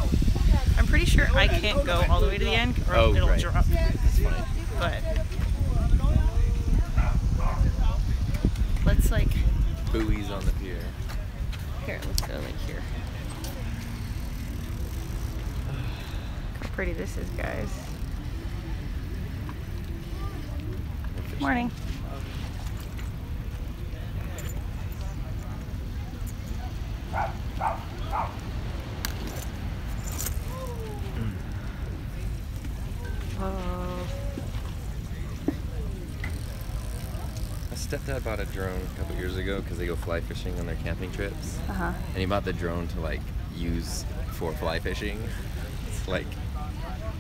I'm pretty sure I can't go all the way to the end or it'll drop. That's fine. But let's like buoys on the pier. Here, let's go like here. Look how pretty this is, guys. Morning. stepdad bought a drone a couple years ago because they go fly fishing on their camping trips. And he bought the drone to like use for fly fishing. It's like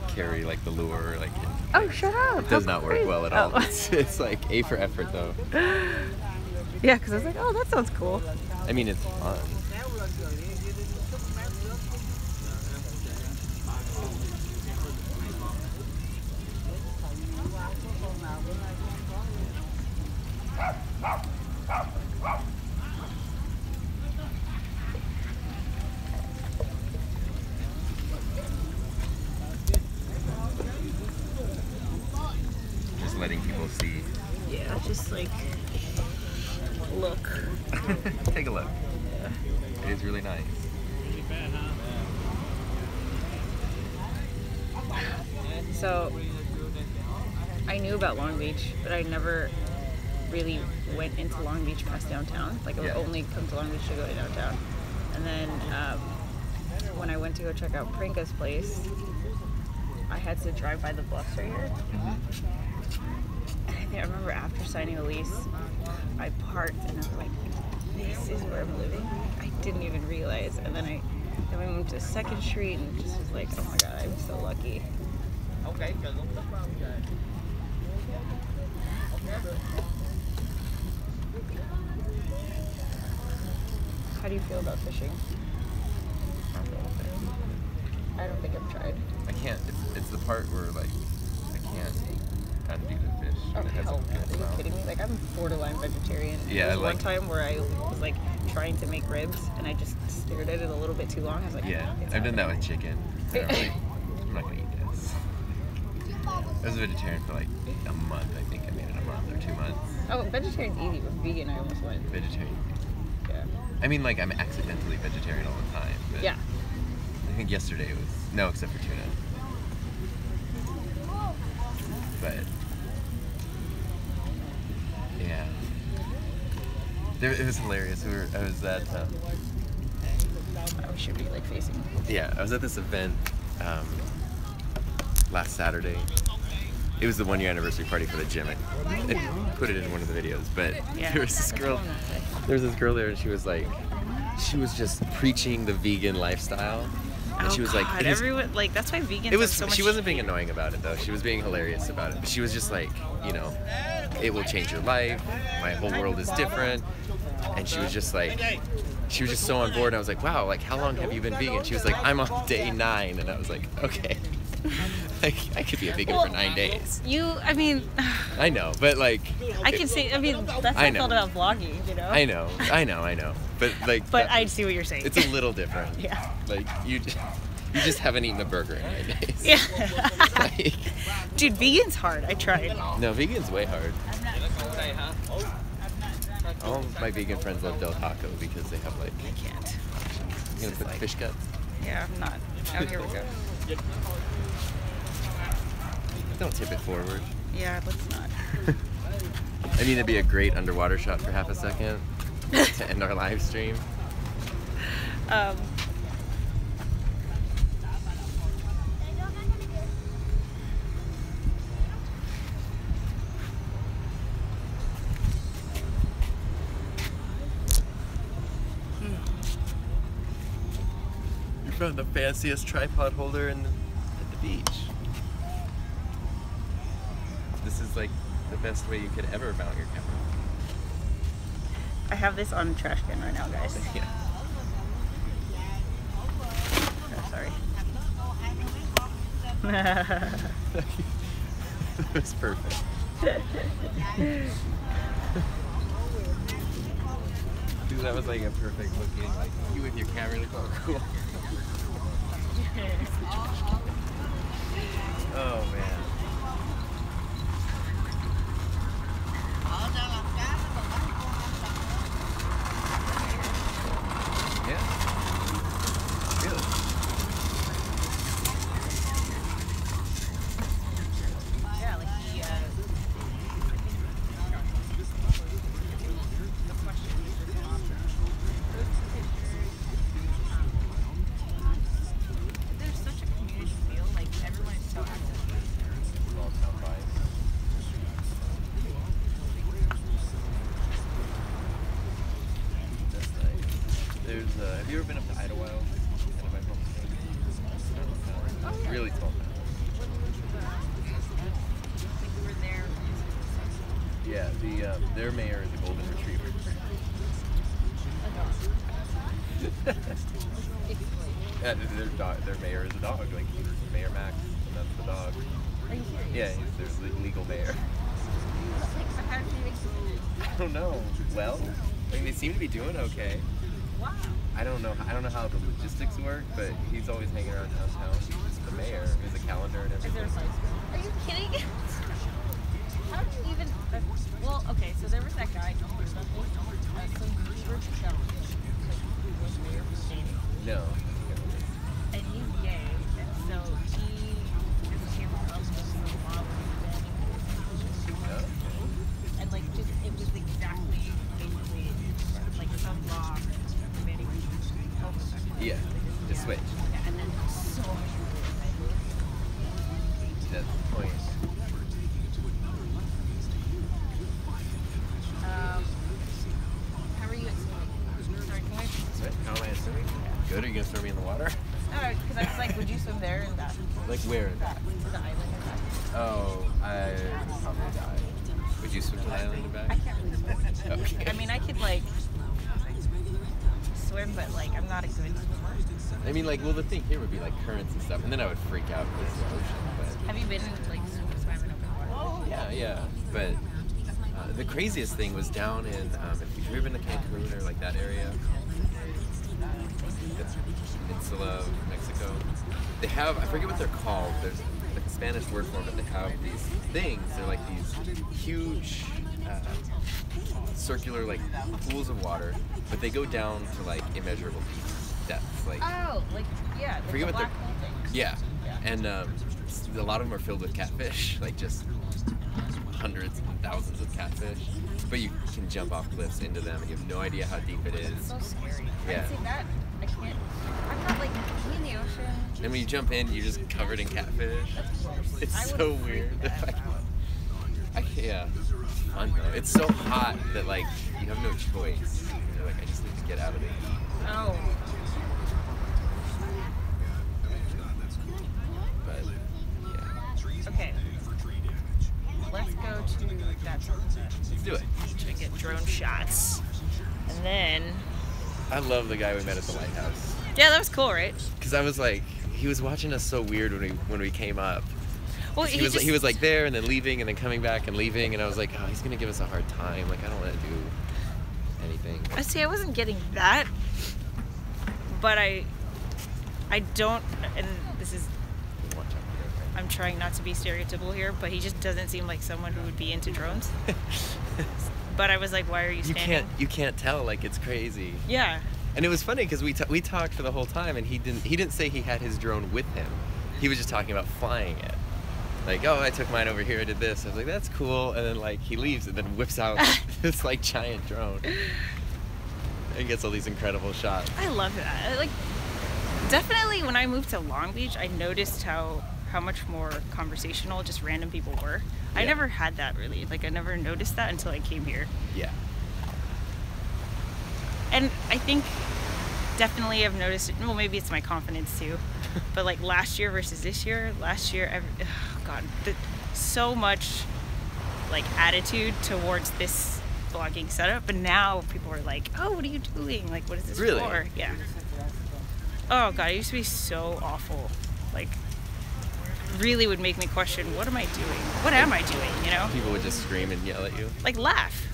carry like the lure, like. Oh, shut up! It does not work well at all. It's like A for effort though. Yeah, because I was like, oh, that sounds cool. I mean, it's fun. Just letting people see. Yeah, just like look. Take a look. Yeah. It is really nice. So I knew about Long Beach, but I never really went into Long Beach past downtown. Like I would only come to Long Beach to go to downtown. And then when I went to go check out Prinka's place, I had to drive by the bluffs right here. And I remember after signing a lease, I parked and I was like, this is where I'm living? I didn't even realize. And then we moved to 2nd Street and just was like, oh my god, I'm so lucky. Okay. How do you feel about fishing? I don't think I've tried. I can't. It's the part where like I can't undo the fish. Oh, It has hell a no. good Are you smell. kidding me? Like, I'm borderline vegetarian. Yeah, There was like- one time where I was like trying to make ribs and I just stared at it a little bit too long. I was like, Yeah, it's I've done that happening. with chicken. And I'm like, I'm not gonna eat this. I was a vegetarian for like a month. I think I made it a month or 2 months. Oh, vegetarian's easy, but vegan I almost went. Vegetarian. Yeah. I mean, like I'm accidentally vegetarian all the time. But Yeah. I think yesterday was no, except for tuna. But yeah, it was hilarious. I was at We should be like facing. I was at this event last Saturday. It was the 1-year anniversary party for the gym. I put it in one of the videos, but Yeah. there was this girl there, and she was just preaching the vegan lifestyle. And she was God, like, everyone, like, that's why vegans it was. have so much. She wasn't being annoying about it though. She was being hilarious about it. But she was just like, you know, it will change your life. My whole world is different. And she was just so on board. And I was like, wow, like how long have you been vegan? She was like, I'm on day 9, and I was like, okay, like I could be a vegan for 9 days. I mean, I know, but like, I can say, I mean, that's how I felt about vlogging, you know? I know. But like, But I see what you're saying. it's a little different. Yeah. Like you just haven't eaten a burger in 9 days. Yeah. Like, Dude, vegan's hard. I tried. no, vegan's way hard. All my vegan friends love Del Taco because they have like. I can't. You gonna put fish guts? Yeah, I'm not. Oh, here we go. Don't tip it forward. Yeah, let's not. I mean, it'd be a great underwater shot for half a second to end our live stream. You found the fanciest tripod holder at the beach. This is like the best way you could ever mount your camera. I have this on trash can right now, guys. Yeah. Oh, sorry. It's perfect. Dude, that was like a perfect looking, like you with your camera, look all cool. Oh man. Yeah. Really? Yeah, like there's such a community feel, like everyone is so active. There's have you ever been up to Idlewild? Kind of my home state. Oh, yeah. Really small town. We were there. Yeah, their mayor is a golden retriever. Yeah, their mayor is a dog, like Mayor Max, and that's the dog. Are you serious? Yeah, he's their legal mayor. How did you experience it? I don't know. Well, I mean, they seem to be doing okay. Wow. I don't know how the logistics work, but he's always hanging around downtown. He's the mayor. There's a calendar and Is everything. there a Are you kidding? How do you even? Well, okay, so there was that guy. So we were together. Was mayor for Funday. No. And he's gay, and so he just came up with some law No? and like just it was exactly basically like some law permitting homosexuality. Yeah. Just switch. Yeah, and then so many people were like, That's the point. how are you at swimming? Sorry, can I? How am I assuming? Good. Are you gonna throw me in the water? No, because I was like, would you swim there and that? Like where? The island and that? Oh, I would probably die. Would you swim to the island and back? I can't really swim. Okay. I mean, I could like swim, but like I'm not a good swimmer. I mean, like, well, the thing here would be like currents and stuff, and then I would freak out because of the ocean. But Have you been like swim in open water? yeah. But the craziest thing was down in if you've ever been to Cancun or like that area, the peninsula of Mexico. They have, I forget what they're called. There's like a Spanish word for them, but they have these things. They're like these huge circular like pools of water, but they go down to like immeasurable depths. Like Oh, like yeah, like forget the what black hole thing. yeah, and a lot of them are filled with catfish, like just hundreds and thousands of catfish. But you can jump off cliffs into them, and you have no idea how deep it It's is. so scary. Yeah. I see that. I can't. I'm not like in the ocean. And when you jump in, you're just covered in catfish. It's I would so freak weird. the F out. Yeah, it's fun though. It's so hot that like you have no choice. You're like, I just need to get out of the heat. Oh. But yeah, Okay. Let's go to that sunset. let's do it. Try to get drone shots. And then. I love the guy we met at the lighthouse. Yeah, that was cool, right? Cause I was like, he was watching us so weird when we came up. Well, He was like there and then leaving and then coming back and leaving, and I was like, oh, he's gonna give us a hard time. Like I don't want to do anything. I see. I wasn't getting that, but I don't. And this is. I'm trying not to be stereotypical here, but he just doesn't seem like someone who would be into drones. But I was like, why are you standing? You can't tell, like it's crazy. Yeah. And it was funny because we talked for the whole time, and he didn't say he had his drone with him. He was just talking about flying it. Like, oh, I took mine over here, I did this. I was like, that's cool. And then like he leaves and then whips out this like giant drone and gets all these incredible shots. I love that. Like, definitely when I moved to Long Beach, I noticed how much more conversational just random people were. I Yeah. never had that really. Like, I never noticed that until I came here. Yeah. And I think definitely I've noticed it. Well, maybe it's my confidence too. But like last year versus this year, so much like attitude towards this vlogging setup. But now people are like, oh, what are you doing? Like, what is this Really? for? Yeah. Oh God, it used to be so awful. Like, really would make me question, what am I doing? What am I doing? You know? People would just scream and yell at you. Like laugh.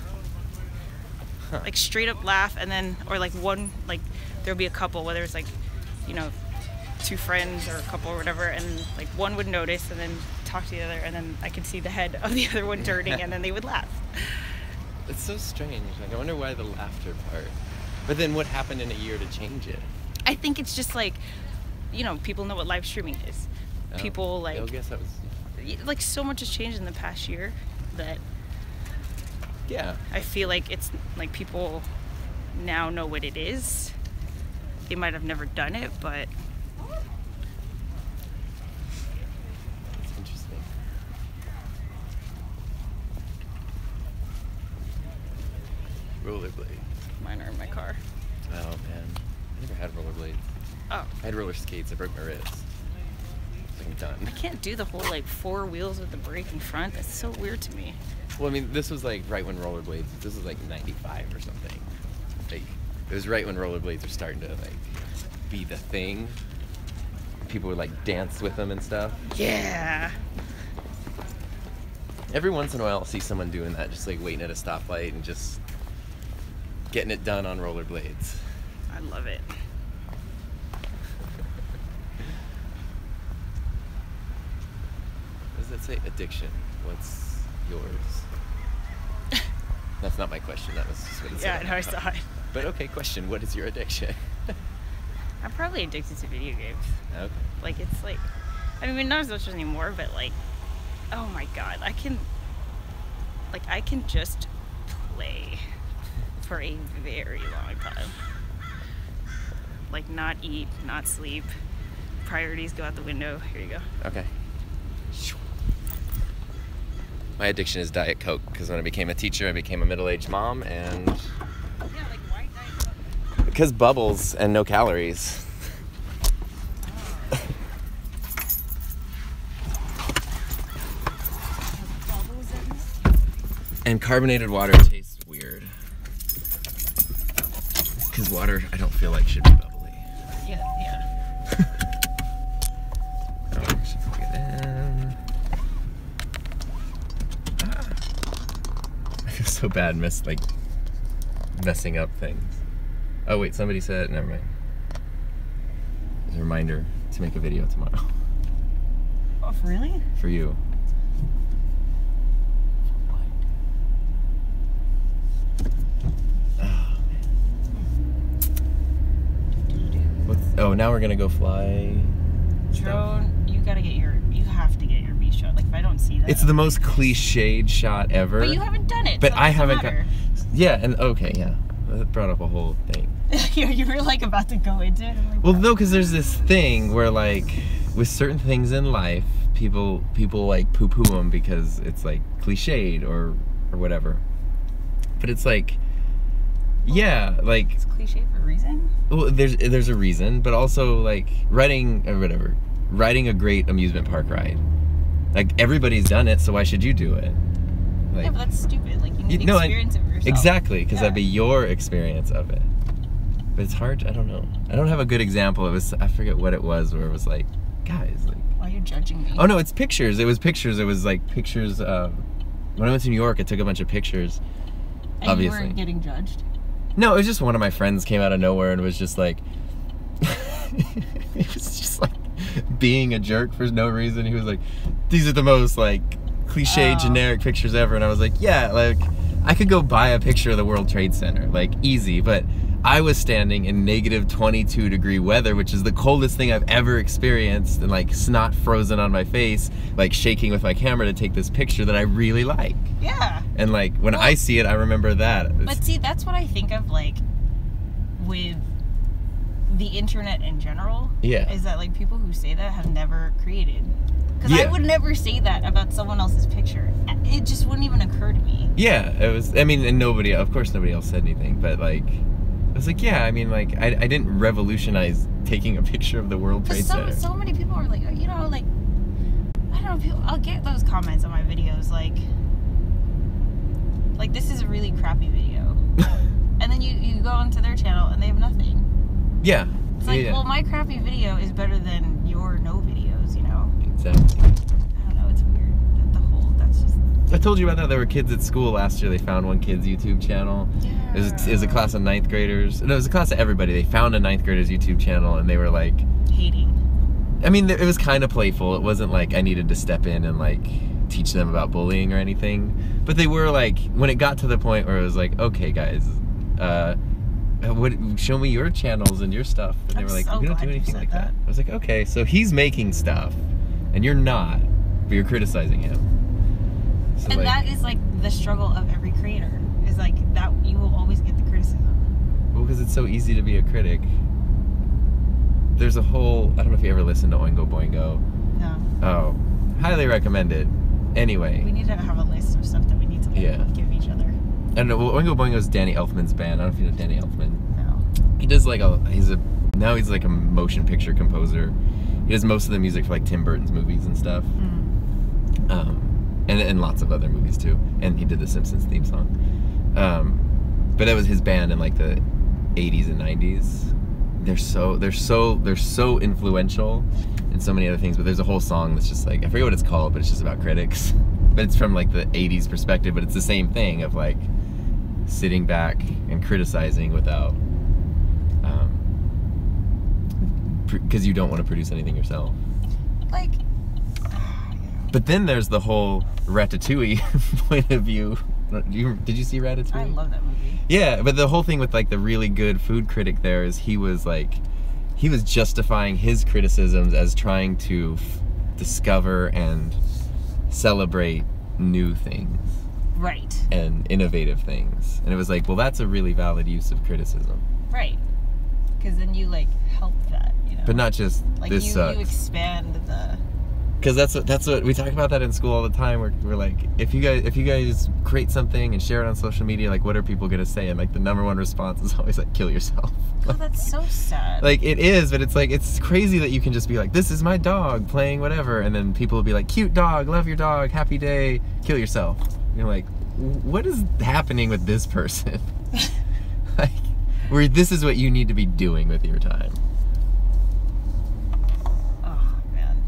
Like straight up laugh, and then, or like one, like there'll be a couple, whether it's like, you know, two friends or a couple or whatever, and like one would notice and then talk to the other, and then I could see the head of the other one turning, and then they would laugh. It's so strange. Like I wonder why the laughter part. But then what happened in a year to change it? I think it's just like, you know, people know what live streaming is. Oh, People like, I guess that was. like so much has changed in the past year that Yeah. I feel like it's like people now know what it is. They might have never done it, but It's interesting. Rollerblade. mine are in my car. Oh man. never had rollerblades. Oh. I had roller skates. I broke my wrist. I'm done. I can't do the whole like 4 wheels with the brake in front. That's so weird to me. Well, I mean, this was like right when rollerblades. This was like '95 or something. Like it was right when rollerblades were starting to like be the thing. People would like dance with them and stuff. Yeah. Every once in a while, I'll see someone doing that, just like waiting at a stoplight and just getting it done on rollerblades. I love it. What does that say? Addiction. What's yours? That's not my question. That was just what it said. Yeah, no, I saw it. But okay, question. What is your addiction? I'm probably addicted to video games. Okay. Like, it's like, I mean, not as much anymore, but like, oh my god, I can just play for a very long time. Like, not eat, not sleep. Priorities go out the window. Here you go. Okay. My addiction is Diet Coke, because when I became a teacher, I became a middle-aged mom, and... Yeah, like, why Diet Coke? Because bubbles and no calories. And carbonated water tastes weird. Because water, I don't feel like should be bubbly. Yeah. Oh, I should plug it in. I feel so bad messing up things. Oh wait, somebody said, never mind. There's a reminder to make a video tomorrow. Oh, really? For you. Oh, now we're gonna go fly. Drone, you have to get your beast shot. Like, if I don't see that. It's the most cliched shot ever. But you haven't done it. But so I haven't got. Yeah, and okay, yeah. That brought up a whole thing. You were like about to go into it. Like, well, no, because there's this thing where like with certain things in life, people like poo-poo them because it's like cliched or whatever. But it's like, yeah, like it's cliche for a reason. Well, there's a reason, but also like riding a great amusement park ride. Like everybody's done it, so why should you do it? Like, yeah, but that's stupid. Like you need to experience it for yourself. Exactly, because that'd be your experience of it. But it's hard. I don't know. I don't have a good example. I forget what it was where it was like, guys, like. Why are you judging me? Oh no, it's pictures. It was pictures. It was like pictures of when I went to New York. I took a bunch of pictures. And obviously. You weren't getting judged. No, it was just one of my friends came out of nowhere and was just like, he was just like being a jerk for no reason. He was like, these are the most like cliche generic pictures ever. And I was like, yeah, like I could go buy a picture of the World Trade Center, like easy. But I was standing in negative 22-degree weather, which is the coldest thing I've ever experienced, and like snot frozen on my face, like shaking with my camera to take this picture that I really like. Yeah. And like when I see it, I remember that. But see, that's what I think of like with the internet in general. Yeah. Is that like people who say that have never created. Because I would never say that about someone else's picture. It just wouldn't even occur to me. Yeah, it was, I mean, and of course nobody else said anything, but like, I was like, yeah, I mean, like, I didn't revolutionize taking a picture of the World Trade Center. So many people are like, you know, like, I don't know, I'll get those comments on my videos, like this is a really crappy video. And then you go onto their channel and they have nothing. Yeah. It's like, well, my crappy video is better than your no videos, you know? Exactly. I don't know, it's weird. That's just... I told you about that. There were kids at school last year. They found one kid's YouTube channel. Yeah. It was a class of 9th graders. No, it was a class of everybody. They found a 9th grader's YouTube channel and they were like... hating. I mean, it was kind of playful. It wasn't like I needed to step in and like teach them about bullying or anything. But they were like, when it got to the point where it was like, okay guys, show me your channels and your stuff. And they were like, we don't do anything like that. I was like, okay, so he's making stuff and you're not, but you're criticizing him. So and like, that is like the struggle of every creator, is like that you will always get the criticism. Well, because it's so easy to be a critic. There's a whole, I don't know if you ever listened to Oingo Boingo. No. Oh, highly recommend it. Anyway. We need to have a list of stuff that we need to give each other. I don't know, well, Oingo Boingo is Danny Elfman's band. I don't know if you know Danny Elfman. No. He does like now he's like a motion picture composer. He does most of the music for like Tim Burton's movies and stuff. And lots of other movies too. And he did the Simpsons theme song. But that was his band in like the 80s and 90s. They're so influential in so many other things, but there's a whole song that's just like, I forget what it's called, but it's just about critics. But it's from like the 80s perspective, but it's the same thing of like sitting back and criticizing without, because you don't want to produce anything yourself. Like, but then there's the whole Ratatouille point of view. Did you see Ratatouille? I love that movie. Yeah, but the whole thing with like the really good food critic there is he was justifying his criticisms as trying to discover and celebrate new things. Right. And innovative things. And it was like, well, that's a really valid use of criticism. Right. Because then you like help that, you know. But not just like this you expand the. Because that's what we talk about that in school all the time. We're like, if you guys create something and share it on social media, like what are people gonna say? And like the #1 response is always like, kill yourself. Oh, that's so sad. Like it is, but it's like it's crazy that you can just be like, this is my dog playing whatever, and then people will be like, cute dog, love your dog, happy day, kill yourself. And you're like, what is happening with this person? Like, where this is what you need to be doing with your time. Oh man,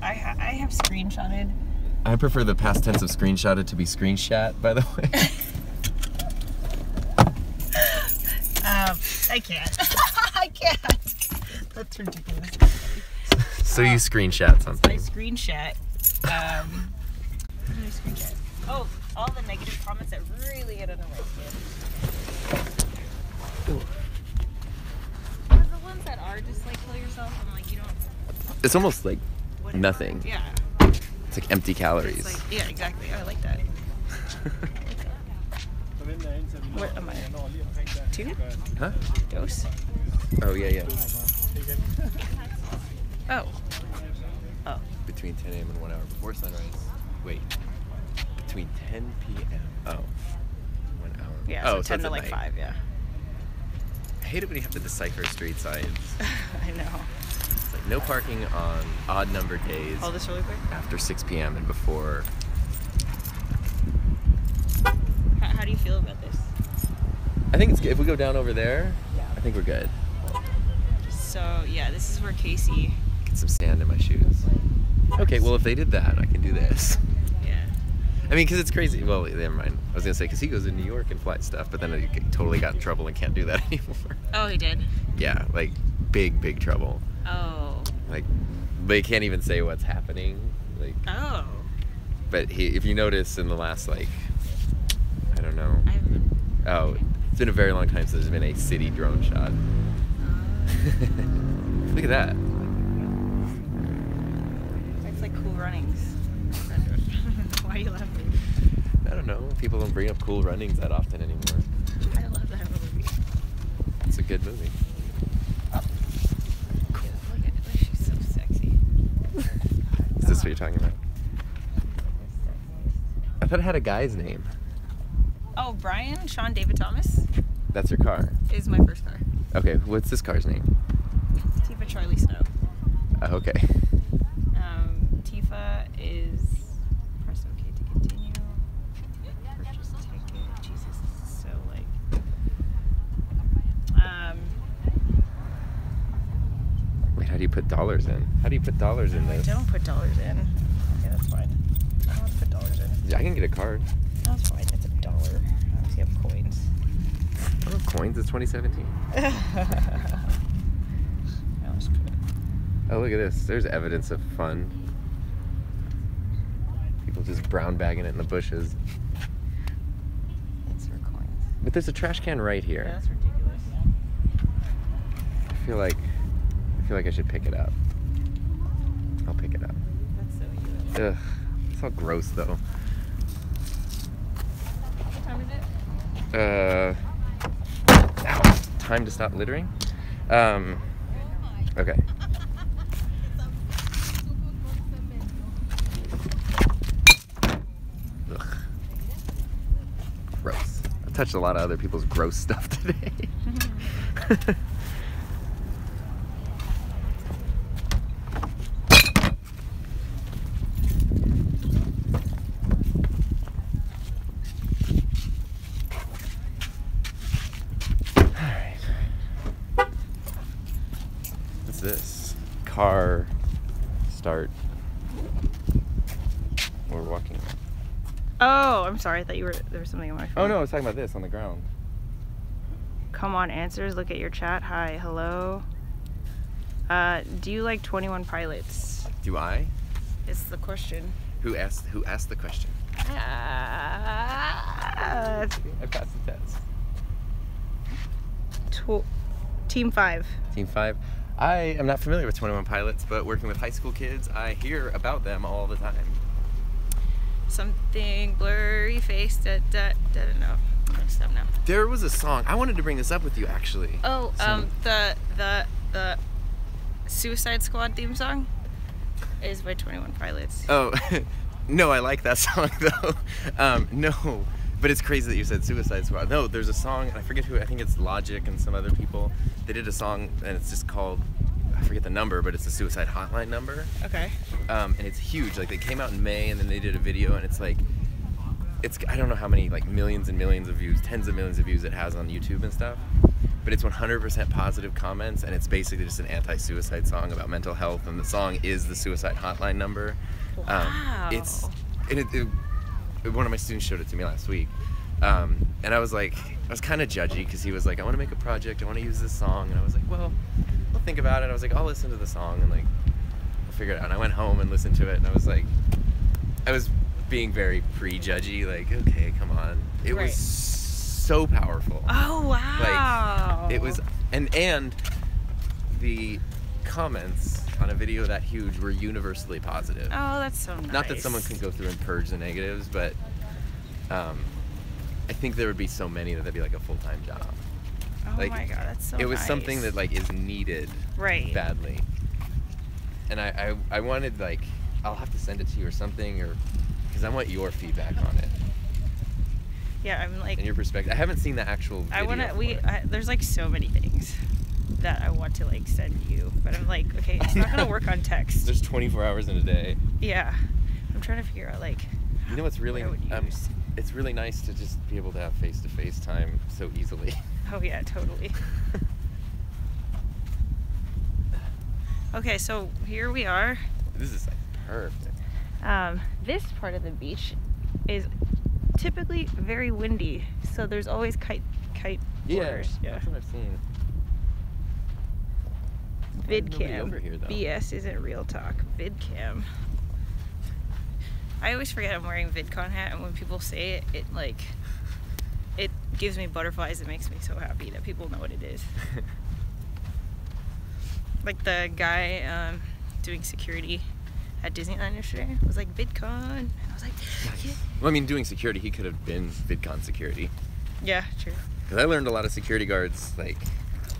I have screenshotted. I prefer the past tense of screenshotted to be screenshot, by the way. I can't. I can't. That's ridiculous. So you screenshot something. I screenshot. What did I screenshot? Oh, all the negative comments that really hit under my skin. Because the ones that are just like kill yourself, I'm like, you don't. It's almost like Whatever. nothing. Yeah. It's like empty calories. It's like, yeah, exactly. I like that. What am I? 2? Huh? Dose? Oh, yeah. Oh. Oh. Between 10 a.m. and 1 hour before sunrise. Wait. Between 10 p.m. Oh. 1 hour. Yeah, oh, so 10 to it's like at night. 5, yeah. I hate it when you have to decipher street signs. I know. It's like no parking on odd number days. Hold this really quick. After 6 p.m. and before. How do you feel about this? I think it's good. If we go down over there, Yeah. I think we're good. So, yeah, this is where Casey... Get some sand in my shoes. Okay, well, if they did that, I can do this. Yeah. I mean, because it's crazy. Well, never mind. I was going to say, because he goes to New York and flies stuff, but then he totally got in trouble and can't do that anymore. Oh, he did? Yeah, like, big trouble. Oh. Like, they can't even say what's happening. Like, Oh. but if you notice in the last, like, I don't know. I haven't... Oh, it's been a very long time since there's been a city drone shot. Look at that. It's like Cool Runnings. Why are you laughing? I don't know. People don't bring up Cool Runnings that often anymore. I love that movie. It's a good movie. Cool. Look at her. She's so sexy. Is this what you're talking about? I thought it had a guy's name. Oh, Brian, Sean David Thomas That's your car. is my first car. Okay, what's this car's name? Tifa Charlie Snow. Okay. Tifa is press OK to continue. Purchase ticket. Jesus, this is so like. Wait, how do you put dollars in? How do you put dollars in this? Don't put dollars in. Okay, that's fine. I don't want to put dollars in. I can get a card. That's fine. It's $1. I obviously have coins. Oh, coins. It's 2017. Oh, look at this. There's evidence of fun. People just brown bagging it in the bushes. It's for coins. But there's a trash can right Yeah, here. that's ridiculous. I feel like I should pick it up. I'll pick it up. That's so you. Ugh. It's all gross though. What time is it? Ow. Time to stop littering? Okay. Ugh. Gross. touched a lot of other people's gross stuff today. Alright. What's this? Car start. We're walking. Oh, I'm sorry. I thought there was something on my phone. Oh no, I was talking about this on the ground. Come on, answers. Look at your chat. Hi, hello. Do you like 21 Pilots? Do I? It's the question. Who asked the question? I passed the test. Team 5. Team 5. I am not familiar with 21 Pilots, but working with high school kids, I hear about them all the time. Something blurry faced no. Stop now. There was a song. I wanted to bring this up with you actually. Oh, the Suicide Squad theme song is by 21 Pilots. Oh, no, I like that song though. No, but it's crazy that you said Suicide Squad. No, there's a song, and I forget who. I think it's Logic and some other people. They did a song, and it's just called, I forget the number, but it's a suicide hotline number. Okay. And it's huge. Like, they came out in May, and then they did a video, and it's like, I don't know how many, like, millions and millions of views, tens of millions of views it has on YouTube and stuff, but it's 100% positive comments, and it's basically just an anti-suicide song about mental health, and the song is the suicide hotline number. Wow. One of my students showed it to me last week, and I was kind of judgy, because he was like, I want to make a project, I want to use this song, and I was like, well, I'll think about it. I was like, I'll listen to the song, and like, I'll figure it out. And I went home and listened to it, and I was being very pre-judgy, like, okay, come on. It was so powerful. Oh, wow. Like, it was, and the comments on a video that huge were universally positive. Oh, that's so nice. Not that someone can go through and purge the negatives, but I think there would be so many that that'd be like a full-time job. Oh like, my god, that's so nice. It was something that like is needed badly. And I wanted, like, I'll have to send it to you or something, or because I want your feedback on it. Yeah, I'm like, and your perspective. I haven't seen the actual video. There's like so many things that I want to like send you, but I'm like, okay, it's not gonna work on text. There's 24 hours in a day. Yeah, I'm trying to figure out like. You know what's really it's really nice to just be able to have face-to-face time so easily. Oh yeah, totally. Okay, so here we are. This is like perfect. This part of the beach is typically very windy, so there's always kite boarders. Yeah, that's what I've seen. VidCam. Over here, though. BS isn't real talk. VidCam. I always forget I'm wearing a VidCon hat, and when people say it, it gives me butterflies. It makes me so happy that people know what it is. Like the guy doing security at Disneyland yesterday was like, VidCon. I was like, yeah. Well, I mean, doing security, he could have been VidCon security. Yeah, true. Because I learned a lot of security guards, like...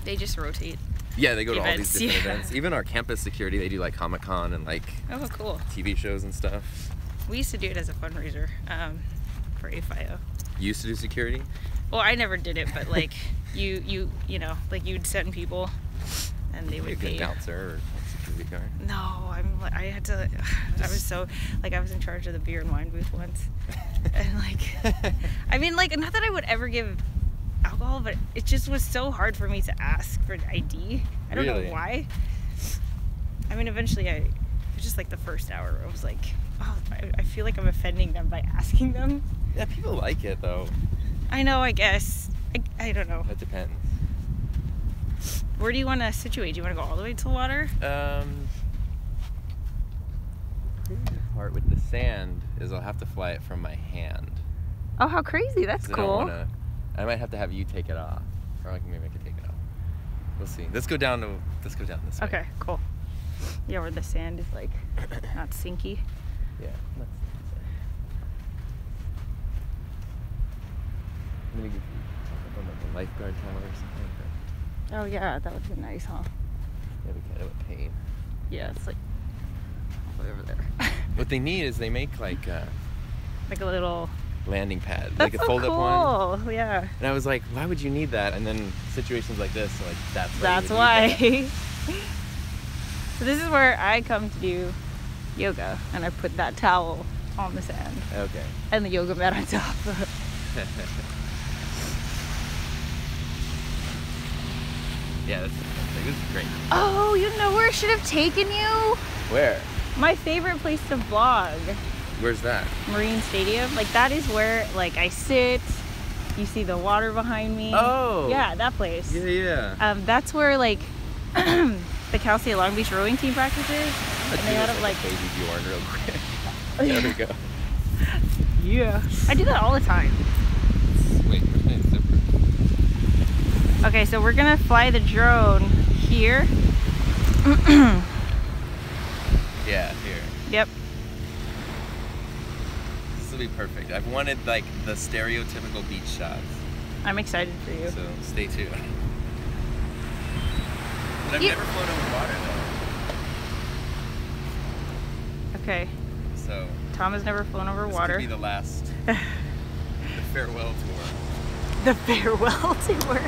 They just rotate. Yeah, they go to all these different events. Even our campus security, they do like Comic-Con and like... Oh, cool. TV shows and stuff. We used to do it as a fundraiser for AFIO. You used to do security? Well, I never did it, but like you know, like you'd send people, and they would pay. An announcer or security guard? No, I had to. I was so like I was in charge of the beer and wine booth once, and like, I mean, like, not that I would ever give alcohol, but it just was so hard for me to ask for ID. I don't know why. I mean, eventually it was just like the first hour, I was like, oh, I feel like I'm offending them by asking them. Yeah, people like it though. I know, I guess. I don't know. That depends. Where do you want to situate? Do you want to go all the way to the water? The part with the sand is I'll have to fly it from my hand. Oh, how crazy. That's cool. I might have to have you take it off. Or maybe I can take it off. We'll see. Let's go down this way. Okay, cool. Yeah, where the sand is like not sinky. Yeah. I'm gonna get up on like the lifeguard tower or something like that. Oh yeah, that would be nice, huh? Yeah, we kind of a pain. Yeah, it's like all the way over there. What they need is they make like a little landing pad, That's like a so fold-up one. cool. Yeah. And I was like, why would you need that? And then situations like this, like That's why. So this is where I come to do yoga, and I put that towel on the sand. Okay. And the yoga mat on top. Yeah, this is great. Oh, you know where I should have taken you? Where? My favorite place to vlog. Where's that? Marine Stadium. Like, that is where, like, I sit. You see the water behind me. Oh. Yeah, that place. Yeah. That's where, like, the Cal State Long Beach rowing team practices. And they had it, like, baby Bjorn real quick. There we go. Yeah. I do that all the time. Wait, where's my zipper? Okay, so we're gonna fly the drone here. Yeah, here. Yep. This will be perfect. I've wanted like the stereotypical beach shots. I'm excited for you. So stay tuned. But I've never flown over water though. Okay. So Tom has never flown over water. This could be the last. The farewell tour. The farewell tour.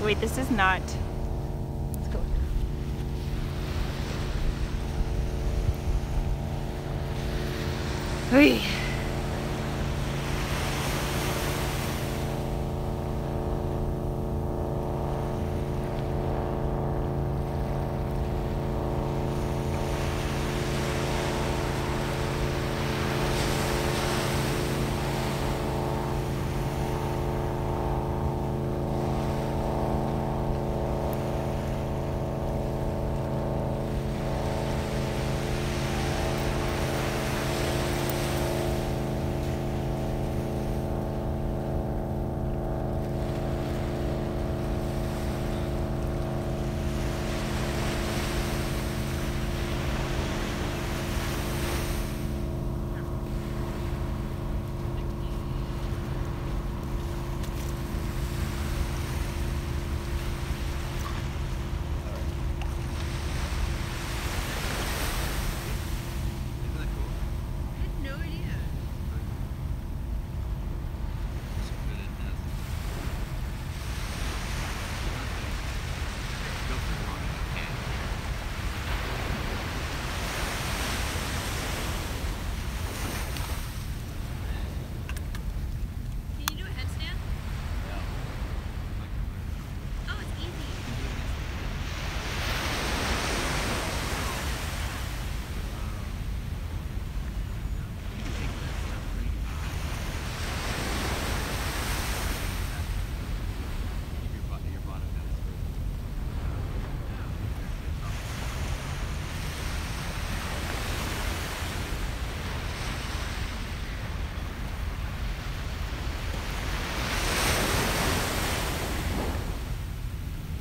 Wait, this is not. Let's go. Hey.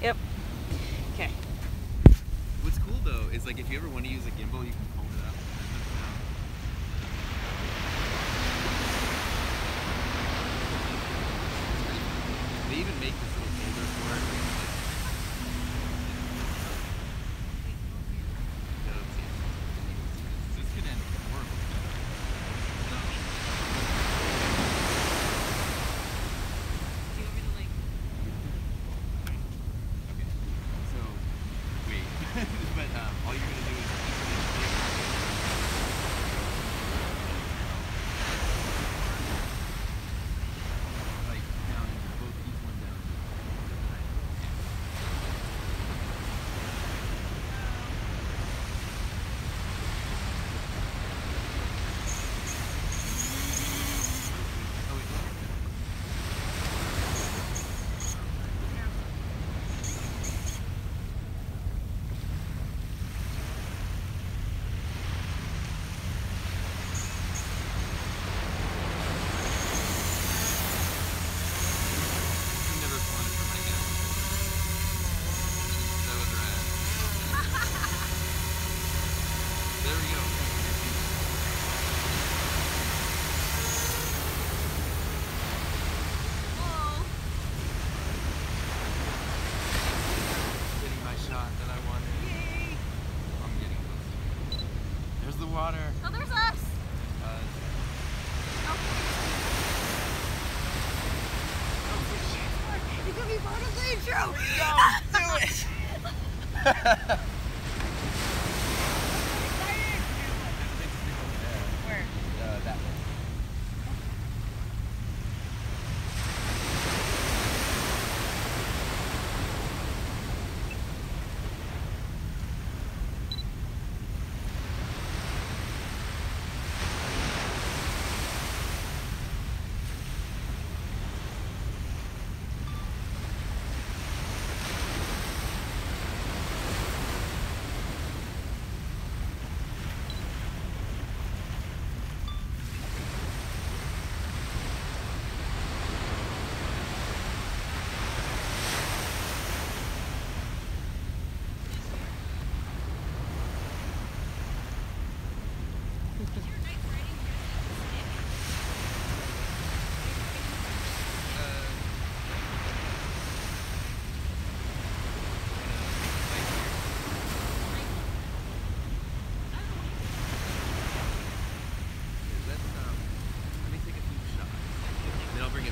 Yep. Okay. What's cool though is like if you ever want to use a gimbal, you can hold it up. They even make this little holder for it. This could end horrible. Do you want me to like? Okay. So, wait. But all you're gonna do is like down, both each one down. my photos intro. Do it. Where? That way.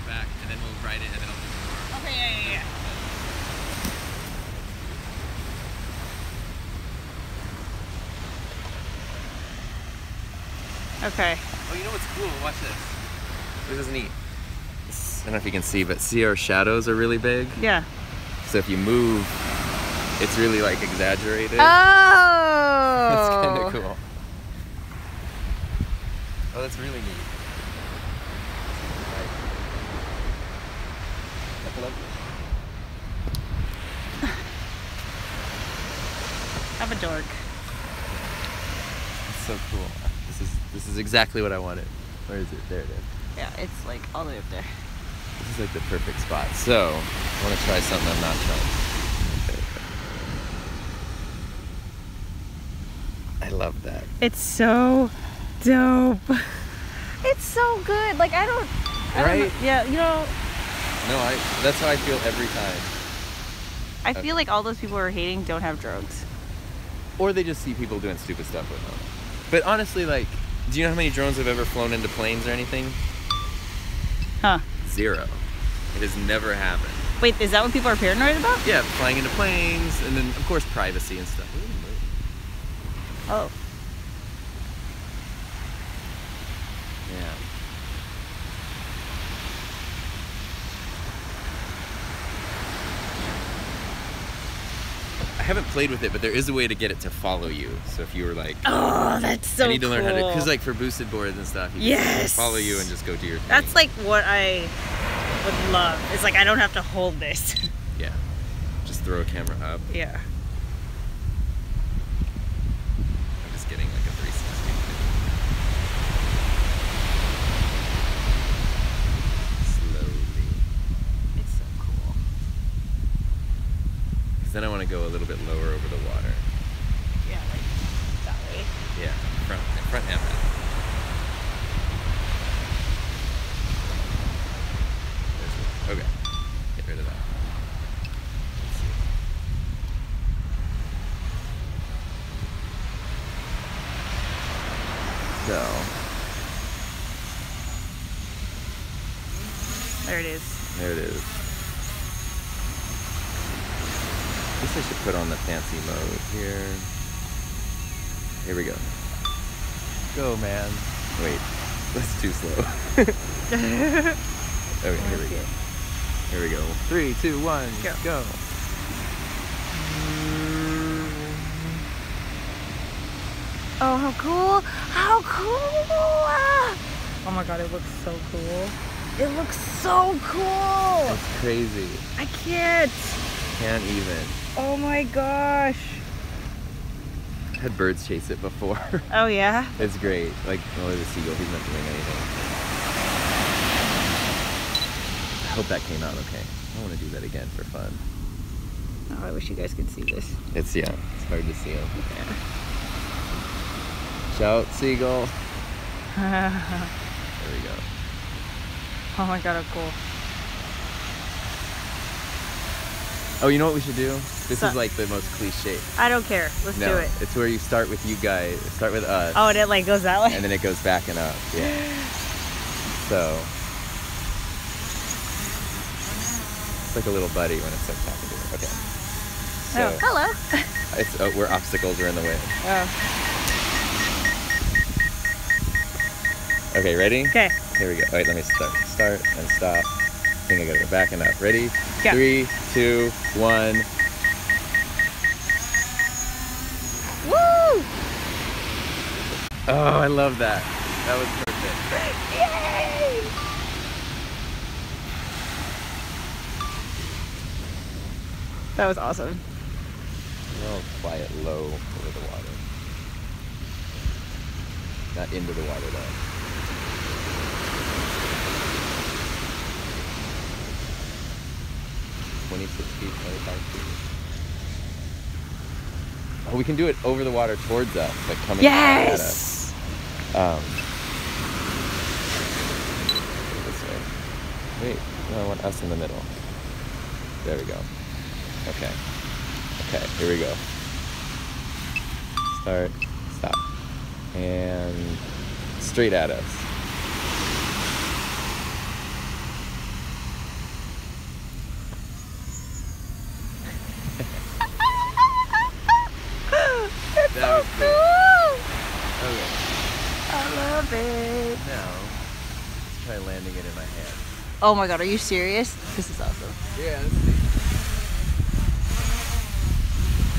Back and then we'll ride it and then I'll do more. Okay, yeah. Okay. Oh, you know what's cool? Watch this. This is neat. I don't know if you can see, but see our shadows are really big? Yeah. So if you move, it's really like exaggerated. Oh! That's kind of cool. Oh, that's really neat. I'm a dork. It's so cool. This is exactly what I wanted. Where is it? There it is. Yeah, it's like all the way up there. This is like the perfect spot. So, I want to try something I'm not trying. I love that. It's so dope. It's so good. Like I don't Right? Yeah, you know. No, that's how I feel every time. I feel like all those people who are hating don't have drones. Or they just see people doing stupid stuff with them. But honestly, like, do you know how many drones have ever flown into planes or anything? Huh. 0. It has never happened. Wait, is that what people are paranoid about? Yeah, flying into planes, and then, of course, privacy and stuff. Oh. Yeah. I haven't played with it, but there is a way to get it to follow you. So if you were like, oh, that's so cool. I need to learn how to, because like for boosted boards and stuff, you can follow you and just go do your thing. That's like what I would love. It's like I don't have to hold this. Yeah. Just throw a camera up. Yeah. I'm just getting like a 360. Slowly. It's so cool. Because then I want to go a little bit lower over the water. Yeah, like that way. Yeah, front and back. Okay, get rid of that. Let's see. So. There it is. There it is. I guess I should put on the fancy mode here. Here we go. Go, man. Wait, that's too slow. Okay, here we go. Here we go. 3, 2, 1, go. Oh, how cool! How cool! Oh my god, it looks so cool. It looks so cool! It's crazy. I can't! Can't even. Oh my gosh! I had birds chase it before. Oh yeah? It's great. Like, only the seagull, he's not doing anything. I hope that came out okay. I want to do that again for fun. Oh, I wish you guys could see this. It's hard to see him. Yeah. Shout, seagull. There we go. Oh my god, how cool. Oh, you know what we should do? This is like the most cliche. I don't care. Let's do it. It's where you start with you guys, start with us. Oh, and it like goes that way? And then it goes back and up, yeah. So. like a little buddy when it starts talking to her. Okay. So, oh, hello. It's where obstacles are in the way. Oh. Okay, ready? Okay. Here we go. Wait, let me start. Start and stop. I think I gotta go back and up. Ready? Yeah. 3, 2, 1. Woo! Oh, I love that. That was perfect. Yay! That was awesome. I'll fly it low over the water. Not into the water though. $26 feet, 25 feet. Oh, we can do it over the water towards us, like coming at us. This way. Wait, no, I want us in the middle. There we go. Okay. Okay, here we go. Start, stop. And straight at us. That was cool. Okay. I love it. Now, let's try landing it in my hand. Oh my god, are you serious? This is awesome. Yeah, let's see.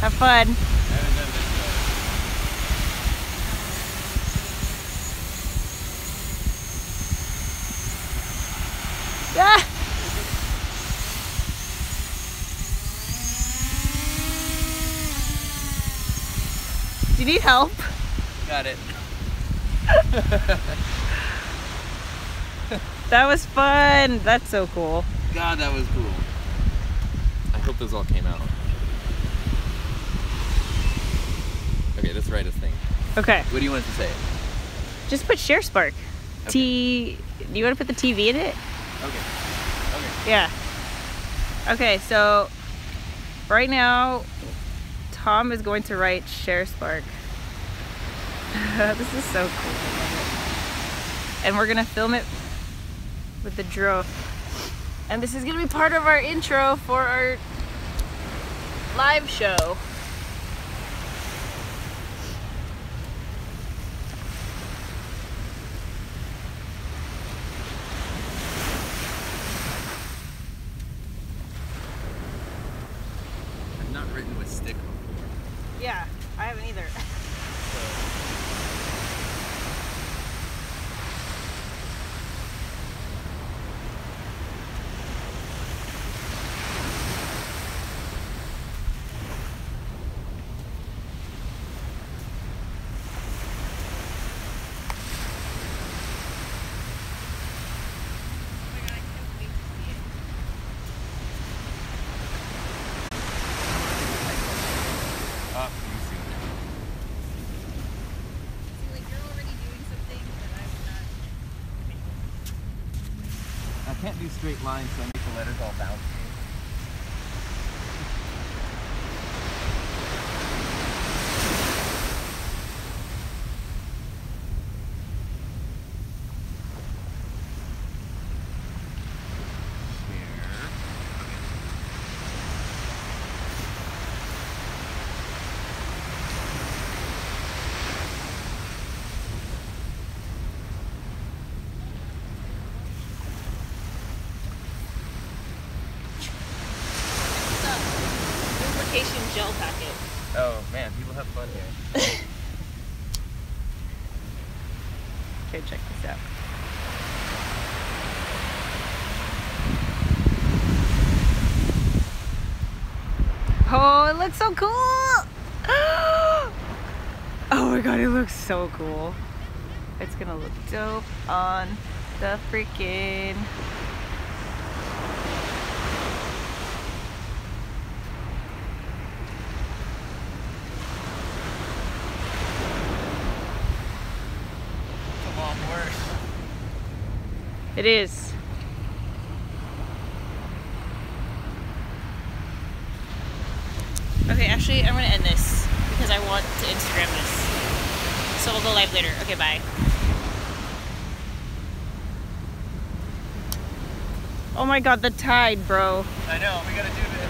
Have fun. I haven't done this Ah! Do you need help? Got it. That was fun. That's so cool. God, that was cool. I hope those all came out. Okay, let's write a thing. Okay. What do you want it to say? Just put Sharespark. Okay. Do you want to put the TV in it? Okay. Okay. Yeah. Okay, so right now Tom is going to write Sharespark. This is so cool. And we're gonna film it with the drone. And this is gonna be part of our intro for our live show. I've not written with stick before. Yeah, I haven't either. I can't do straight lines, so I make the letters all bouncy. Gel packet. Oh man, people have fun here. Okay, check this out. Oh, it looks so cool! Oh my god, it looks so cool. It's gonna look dope on the freaking... It is. Okay, actually, I'm gonna end this because I want to Instagram this. So we'll go live later. Okay, bye. Oh my god, the tide, bro. I know, we gotta do this.